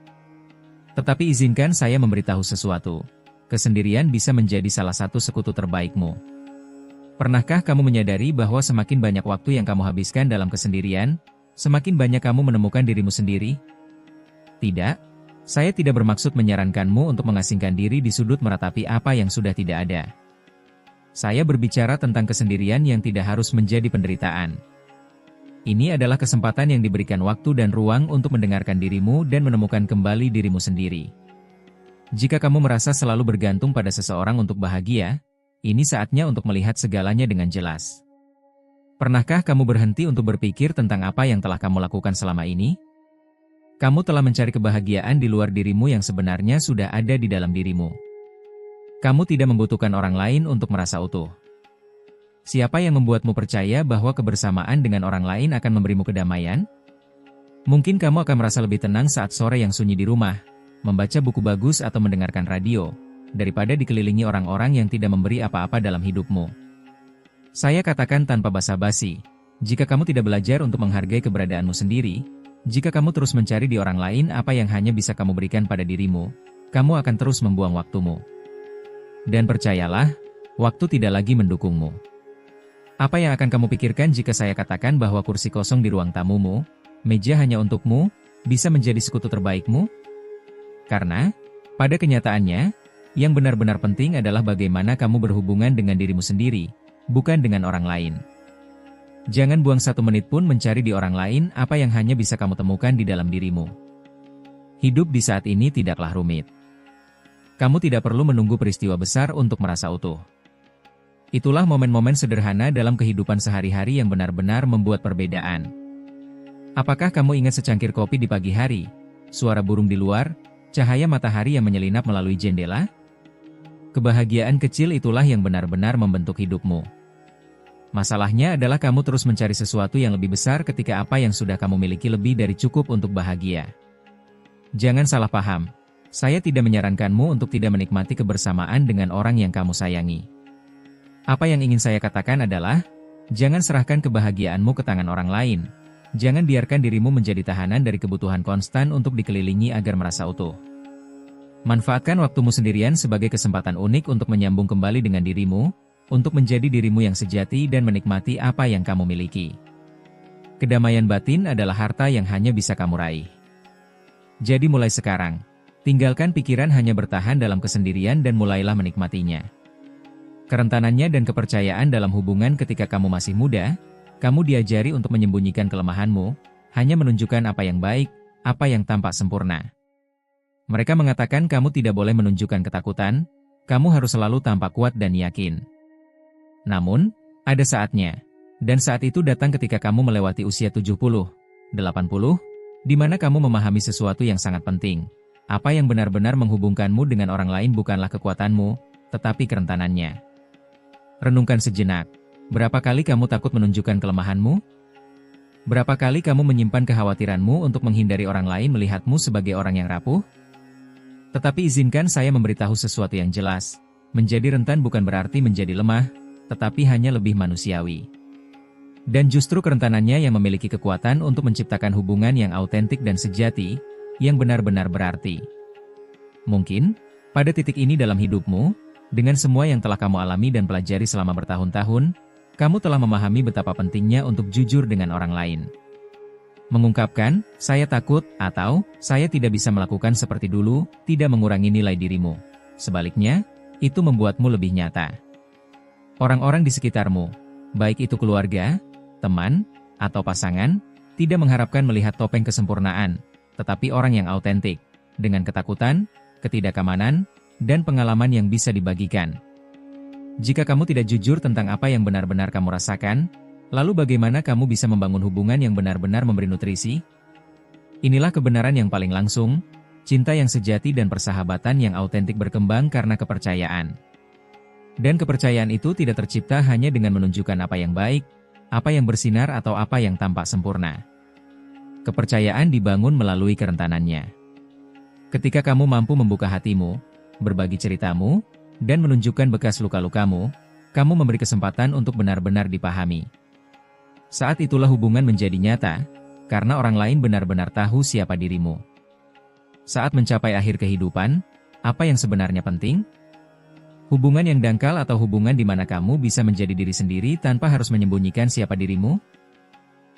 Tetapi izinkan saya memberitahu sesuatu. Kesendirian bisa menjadi salah satu sekutu terbaikmu. Pernahkah kamu menyadari bahwa semakin banyak waktu yang kamu habiskan dalam kesendirian, semakin banyak kamu menemukan dirimu sendiri? Tidak, saya tidak bermaksud menyarankanmu untuk mengasingkan diri di sudut meratapi apa yang sudah tidak ada. Saya berbicara tentang kesendirian yang tidak harus menjadi penderitaan. Ini adalah kesempatan yang diberikan waktu dan ruang untuk mendengarkan dirimu dan menemukan kembali dirimu sendiri. Jika kamu merasa selalu bergantung pada seseorang untuk bahagia, ini saatnya untuk melihat segalanya dengan jelas. Pernahkah kamu berhenti untuk berpikir tentang apa yang telah kamu lakukan selama ini? Kamu telah mencari kebahagiaan di luar dirimu yang sebenarnya sudah ada di dalam dirimu. Kamu tidak membutuhkan orang lain untuk merasa utuh. Siapa yang membuatmu percaya bahwa kebersamaan dengan orang lain akan memberimu kedamaian? Mungkin kamu akan merasa lebih tenang saat sore yang sunyi di rumah, membaca buku bagus atau mendengarkan radio, daripada dikelilingi orang-orang yang tidak memberi apa-apa dalam hidupmu. Saya katakan tanpa basa-basi, jika kamu tidak belajar untuk menghargai keberadaanmu sendiri, jika kamu terus mencari di orang lain apa yang hanya bisa kamu berikan pada dirimu, kamu akan terus membuang waktumu. Dan percayalah, waktu tidak lagi mendukungmu. Apa yang akan kamu pikirkan jika saya katakan bahwa kursi kosong di ruang tamumu, meja hanya untukmu, bisa menjadi sekutu terbaikmu? Karena, pada kenyataannya, yang benar-benar penting adalah bagaimana kamu berhubungan dengan dirimu sendiri, bukan dengan orang lain. Jangan buang 1 menit pun mencari di orang lain apa yang hanya bisa kamu temukan di dalam dirimu. Hidup di saat ini tidaklah rumit. Kamu tidak perlu menunggu peristiwa besar untuk merasa utuh. Itulah momen-momen sederhana dalam kehidupan sehari-hari yang benar-benar membuat perbedaan. Apakah kamu ingat secangkir kopi di pagi hari, suara burung di luar, cahaya matahari yang menyelinap melalui jendela? Kebahagiaan kecil itulah yang benar-benar membentuk hidupmu. Masalahnya adalah kamu terus mencari sesuatu yang lebih besar ketika apa yang sudah kamu miliki lebih dari cukup untuk bahagia. Jangan salah paham. Saya tidak menyarankanmu untuk tidak menikmati kebersamaan dengan orang yang kamu sayangi. Apa yang ingin saya katakan adalah, jangan serahkan kebahagiaanmu ke tangan orang lain. Jangan biarkan dirimu menjadi tahanan dari kebutuhan konstan untuk dikelilingi agar merasa utuh. Manfaatkan waktumu sendirian sebagai kesempatan unik untuk menyambung kembali dengan dirimu, untuk menjadi dirimu yang sejati dan menikmati apa yang kamu miliki. Kedamaian batin adalah harta yang hanya bisa kamu raih. Jadi mulai sekarang, tinggalkan pikiran hanya bertahan dalam kesendirian dan mulailah menikmatinya. Kerentanannya dan kepercayaan dalam hubungan ketika kamu masih muda, kamu diajari untuk menyembunyikan kelemahanmu, hanya menunjukkan apa yang baik, apa yang tampak sempurna. Mereka mengatakan kamu tidak boleh menunjukkan ketakutan, kamu harus selalu tampak kuat dan yakin. Namun, ada saatnya, dan saat itu datang ketika kamu melewati usia 70, 80, di mana kamu memahami sesuatu yang sangat penting. Apa yang benar-benar menghubungkanmu dengan orang lain bukanlah kekuatanmu, tetapi kerentanannya. Renungkan sejenak, berapa kali kamu takut menunjukkan kelemahanmu? Berapa kali kamu menyimpan kekhawatiranmu untuk menghindari orang lain melihatmu sebagai orang yang rapuh? Tetapi izinkan saya memberitahu sesuatu yang jelas, menjadi rentan bukan berarti menjadi lemah, tetapi hanya lebih manusiawi. Dan justru kerentanannya yang memiliki kekuatan untuk menciptakan hubungan yang autentik dan sejati, yang benar-benar berarti. Mungkin, pada titik ini dalam hidupmu, dengan semua yang telah kamu alami dan pelajari selama bertahun-tahun, kamu telah memahami betapa pentingnya untuk jujur dengan orang lain. Mengungkapkan, saya takut, atau, saya tidak bisa melakukan seperti dulu, tidak mengurangi nilai dirimu. Sebaliknya, itu membuatmu lebih nyata. Orang-orang di sekitarmu, baik itu keluarga, teman, atau pasangan, tidak mengharapkan melihat topeng kesempurnaan, tetapi orang yang autentik, dengan ketakutan, ketidakamanan, dan pengalaman yang bisa dibagikan. Jika kamu tidak jujur tentang apa yang benar-benar kamu rasakan, lalu bagaimana kamu bisa membangun hubungan yang benar-benar memberi nutrisi? Inilah kebenaran yang paling langsung, cinta yang sejati dan persahabatan yang autentik berkembang karena kepercayaan. Dan kepercayaan itu tidak tercipta hanya dengan menunjukkan apa yang baik, apa yang bersinar atau apa yang tampak sempurna. Kepercayaan dibangun melalui kerentanannya. Ketika kamu mampu membuka hatimu, berbagi ceritamu, dan menunjukkan bekas luka-lukamu, kamu memberi kesempatan untuk benar-benar dipahami. Saat itulah hubungan menjadi nyata, karena orang lain benar-benar tahu siapa dirimu. Saat mencapai akhir kehidupan, apa yang sebenarnya penting? Hubungan yang dangkal atau hubungan di mana kamu bisa menjadi diri sendiri tanpa harus menyembunyikan siapa dirimu?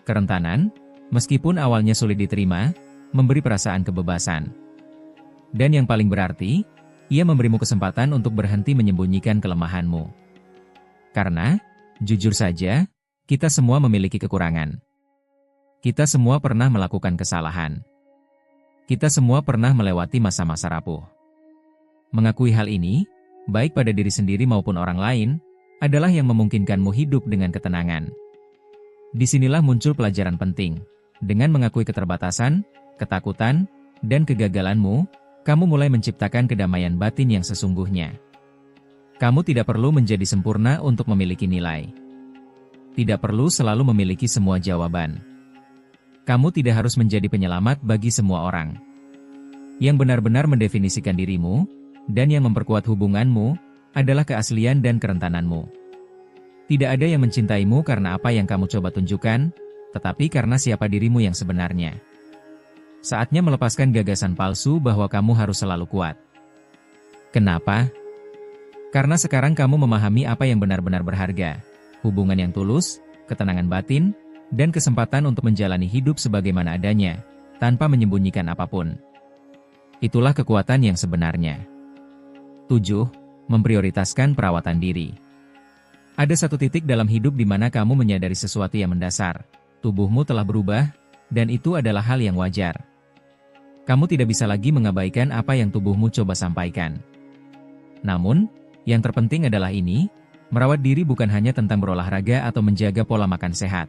Kerentanan, meskipun awalnya sulit diterima, memberi perasaan kebebasan. Dan yang paling berarti, ia memberimu kesempatan untuk berhenti menyembunyikan kelemahanmu. Karena, jujur saja, kita semua memiliki kekurangan. Kita semua pernah melakukan kesalahan. Kita semua pernah melewati masa-masa rapuh. Mengakui hal ini, baik pada diri sendiri maupun orang lain, adalah yang memungkinkanmu hidup dengan ketenangan. Disinilah muncul pelajaran penting. Dengan mengakui keterbatasan, ketakutan, dan kegagalanmu, kamu mulai menciptakan kedamaian batin yang sesungguhnya. Kamu tidak perlu menjadi sempurna untuk memiliki nilai. Tidak perlu selalu memiliki semua jawaban. Kamu tidak harus menjadi penyelamat bagi semua orang. Yang benar-benar mendefinisikan dirimu, dan yang memperkuat hubunganmu, adalah keaslian dan kerentananmu. Tidak ada yang mencintaimu karena apa yang kamu coba tunjukkan, tetapi karena siapa dirimu yang sebenarnya. Saatnya melepaskan gagasan palsu bahwa kamu harus selalu kuat. Kenapa? Karena sekarang kamu memahami apa yang benar-benar berharga. Hubungan yang tulus, ketenangan batin, dan kesempatan untuk menjalani hidup sebagaimana adanya, tanpa menyembunyikan apapun. Itulah kekuatan yang sebenarnya. 7. Memprioritaskan perawatan diri. Ada satu titik dalam hidup di mana kamu menyadari sesuatu yang mendasar. Tubuhmu telah berubah, dan itu adalah hal yang wajar. Kamu tidak bisa lagi mengabaikan apa yang tubuhmu coba sampaikan. Namun, yang terpenting adalah ini, merawat diri bukan hanya tentang berolahraga atau menjaga pola makan sehat.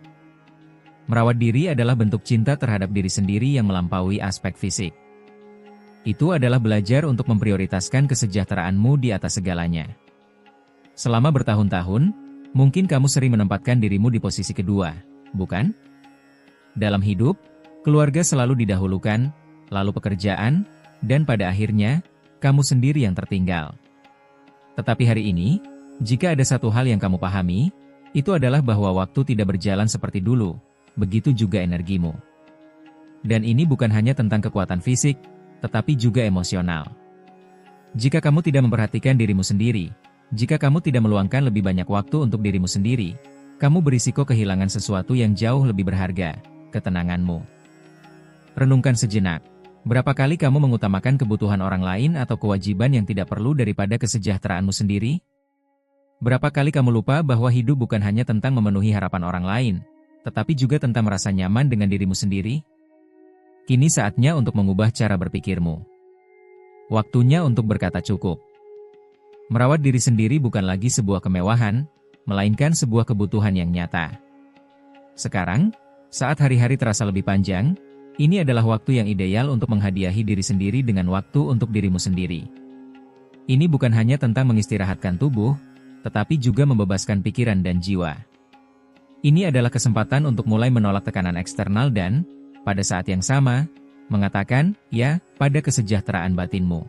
Merawat diri adalah bentuk cinta terhadap diri sendiri yang melampaui aspek fisik. Itu adalah belajar untuk memprioritaskan kesejahteraanmu di atas segalanya. Selama bertahun-tahun, mungkin kamu sering menempatkan dirimu di posisi kedua, bukan? Dalam hidup, keluarga selalu didahulukan, lalu pekerjaan, dan pada akhirnya, kamu sendiri yang tertinggal. Tetapi hari ini, jika ada satu hal yang kamu pahami, itu adalah bahwa waktu tidak berjalan seperti dulu, begitu juga energimu. Dan ini bukan hanya tentang kekuatan fisik, tetapi juga emosional. Jika kamu tidak memperhatikan dirimu sendiri, jika kamu tidak meluangkan lebih banyak waktu untuk dirimu sendiri, kamu berisiko kehilangan sesuatu yang jauh lebih berharga, ketenanganmu. Renungkan sejenak, berapa kali kamu mengutamakan kebutuhan orang lain atau kewajiban yang tidak perlu daripada kesejahteraanmu sendiri? Berapa kali kamu lupa bahwa hidup bukan hanya tentang memenuhi harapan orang lain, tetapi juga tentang merasa nyaman dengan dirimu sendiri? Kini saatnya untuk mengubah cara berpikirmu. Waktunya untuk berkata cukup. Merawat diri sendiri bukan lagi sebuah kemewahan, melainkan sebuah kebutuhan yang nyata. Sekarang, saat hari-hari terasa lebih panjang, ini adalah waktu yang ideal untuk menghadiahi diri sendiri dengan waktu untuk dirimu sendiri. Ini bukan hanya tentang mengistirahatkan tubuh, tetapi juga membebaskan pikiran dan jiwa. Ini adalah kesempatan untuk mulai menolak tekanan eksternal dan, pada saat yang sama, mengatakan ya pada kesejahteraan batinmu.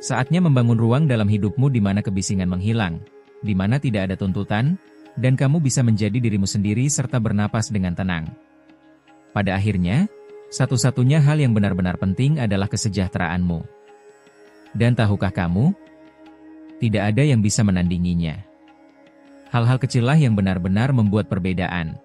Saatnya membangun ruang dalam hidupmu di mana kebisingan menghilang, di mana tidak ada tuntutan, dan kamu bisa menjadi dirimu sendiri serta bernapas dengan tenang. Pada akhirnya, satu-satunya hal yang benar-benar penting adalah kesejahteraanmu. Dan tahukah kamu? Tidak ada yang bisa menandinginya. Hal-hal kecillah yang benar-benar membuat perbedaan.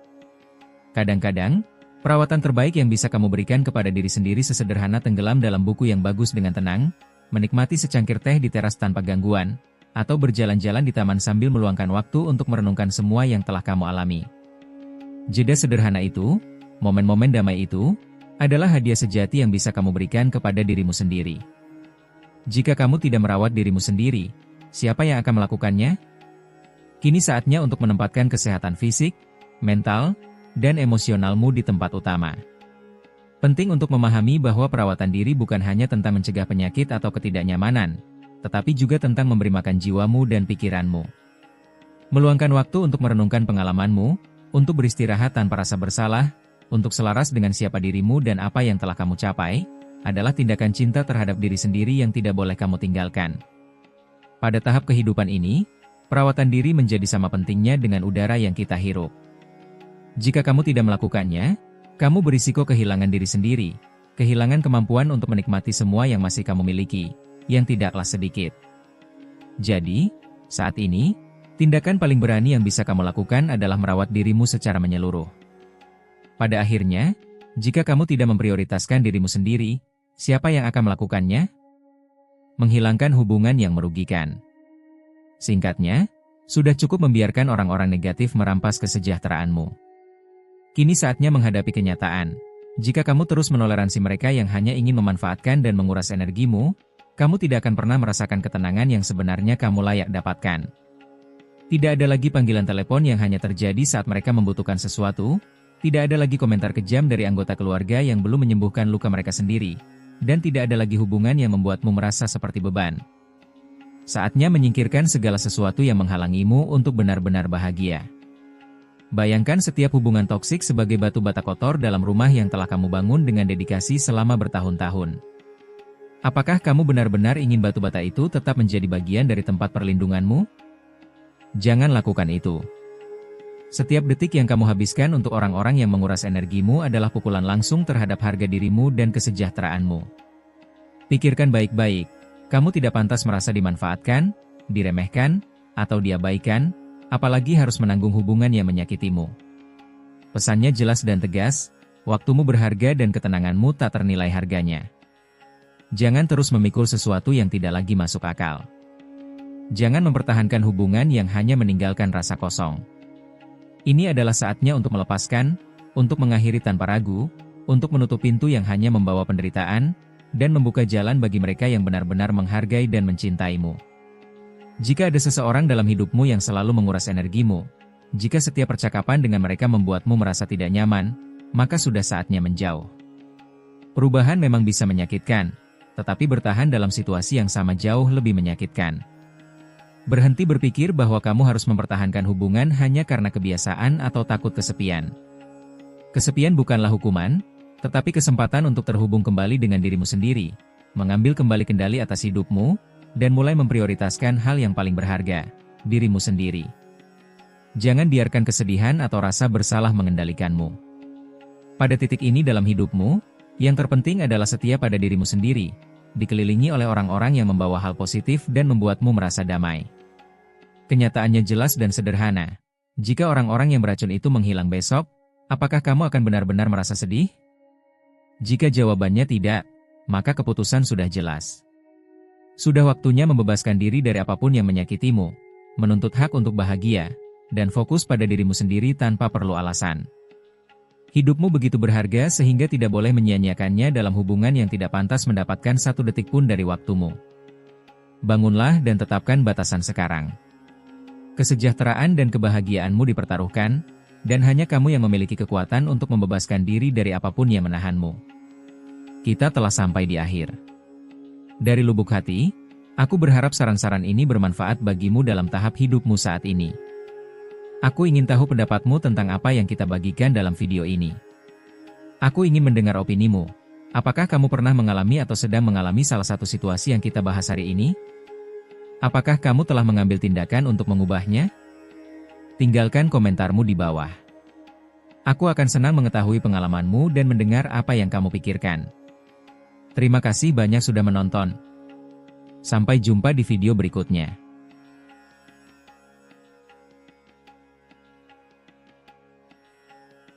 Kadang-kadang, perawatan terbaik yang bisa kamu berikan kepada diri sendiri sesederhana tenggelam dalam buku yang bagus dengan tenang, menikmati secangkir teh di teras tanpa gangguan, atau berjalan-jalan di taman sambil meluangkan waktu untuk merenungkan semua yang telah kamu alami. Jeda sederhana itu, momen-momen damai itu, adalah hadiah sejati yang bisa kamu berikan kepada dirimu sendiri. Jika kamu tidak merawat dirimu sendiri, siapa yang akan melakukannya? Kini saatnya untuk menempatkan kesehatan fisik, mental, dan emosionalmu di tempat utama. Penting untuk memahami bahwa perawatan diri bukan hanya tentang mencegah penyakit atau ketidaknyamanan, tetapi juga tentang memberi makan jiwamu dan pikiranmu. Meluangkan waktu untuk merenungkan pengalamanmu, untuk beristirahat tanpa rasa bersalah, untuk selaras dengan siapa dirimu dan apa yang telah kamu capai, adalah tindakan cinta terhadap diri sendiri yang tidak boleh kamu tinggalkan. Pada tahap kehidupan ini, perawatan diri menjadi sama pentingnya dengan udara yang kita hirup. Jika kamu tidak melakukannya, kamu berisiko kehilangan diri sendiri, kehilangan kemampuan untuk menikmati semua yang masih kamu miliki, yang tidaklah sedikit. Jadi, saat ini, tindakan paling berani yang bisa kamu lakukan adalah merawat dirimu secara menyeluruh. Pada akhirnya, jika kamu tidak memprioritaskan dirimu sendiri, siapa yang akan melakukannya? Menghilangkan hubungan yang merugikan. Singkatnya, sudah cukup membiarkan orang-orang negatif merampas kesejahteraanmu. Kini saatnya menghadapi kenyataan. Jika kamu terus menoleransi mereka yang hanya ingin memanfaatkan dan menguras energimu, kamu tidak akan pernah merasakan ketenangan yang sebenarnya kamu layak dapatkan. Tidak ada lagi panggilan telepon yang hanya terjadi saat mereka membutuhkan sesuatu, tidak ada lagi komentar kejam dari anggota keluarga yang belum menyembuhkan luka mereka sendiri, dan tidak ada lagi hubungan yang membuatmu merasa seperti beban. Saatnya menyingkirkan segala sesuatu yang menghalangimu untuk benar-benar bahagia. Bayangkan setiap hubungan toksik sebagai batu bata kotor dalam rumah yang telah kamu bangun dengan dedikasi selama bertahun-tahun. Apakah kamu benar-benar ingin batu bata itu tetap menjadi bagian dari tempat perlindunganmu? Jangan lakukan itu. Setiap detik yang kamu habiskan untuk orang-orang yang menguras energimu adalah pukulan langsung terhadap harga dirimu dan kesejahteraanmu. Pikirkan baik-baik, kamu tidak pantas merasa dimanfaatkan, diremehkan, atau diabaikan, apalagi harus menanggung hubungan yang menyakitimu. Pesannya jelas dan tegas, waktumu berharga dan ketenanganmu tak ternilai harganya. Jangan terus memikul sesuatu yang tidak lagi masuk akal. Jangan mempertahankan hubungan yang hanya meninggalkan rasa kosong. Ini adalah saatnya untuk melepaskan, untuk mengakhiri tanpa ragu, untuk menutup pintu yang hanya membawa penderitaan, dan membuka jalan bagi mereka yang benar-benar menghargai dan mencintaimu. Jika ada seseorang dalam hidupmu yang selalu menguras energimu, jika setiap percakapan dengan mereka membuatmu merasa tidak nyaman, maka sudah saatnya menjauh. Perubahan memang bisa menyakitkan, tetapi bertahan dalam situasi yang sama jauh lebih menyakitkan. Berhenti berpikir bahwa kamu harus mempertahankan hubungan hanya karena kebiasaan atau takut kesepian. Kesepian bukanlah hukuman, tetapi kesempatan untuk terhubung kembali dengan dirimu sendiri, mengambil kembali kendali atas hidupmu, dan mulai memprioritaskan hal yang paling berharga, dirimu sendiri. Jangan biarkan kesedihan atau rasa bersalah mengendalikanmu. Pada titik ini dalam hidupmu, yang terpenting adalah setia pada dirimu sendiri, dikelilingi oleh orang-orang yang membawa hal positif dan membuatmu merasa damai. Kenyataannya jelas dan sederhana. Jika orang-orang yang beracun itu menghilang besok, apakah kamu akan benar-benar merasa sedih? Jika jawabannya tidak, maka keputusan sudah jelas. Sudah waktunya membebaskan diri dari apapun yang menyakitimu, menuntut hak untuk bahagia, dan fokus pada dirimu sendiri tanpa perlu alasan. Hidupmu begitu berharga sehingga tidak boleh menyia-nyiakannya dalam hubungan yang tidak pantas mendapatkan satu detik pun dari waktumu. Bangunlah dan tetapkan batasan sekarang. Kesejahteraan dan kebahagiaanmu dipertaruhkan, dan hanya kamu yang memiliki kekuatan untuk membebaskan diri dari apapun yang menahanmu. Kita telah sampai di akhir. Dari lubuk hati, aku berharap saran-saran ini bermanfaat bagimu dalam tahap hidupmu saat ini. Aku ingin tahu pendapatmu tentang apa yang kita bagikan dalam video ini. Aku ingin mendengar opinimu. Apakah kamu pernah mengalami atau sedang mengalami salah satu situasi yang kita bahas hari ini? Apakah kamu telah mengambil tindakan untuk mengubahnya? Tinggalkan komentarmu di bawah. Aku akan senang mengetahui pengalamanmu dan mendengar apa yang kamu pikirkan. Terima kasih banyak sudah menonton. Sampai jumpa di video berikutnya.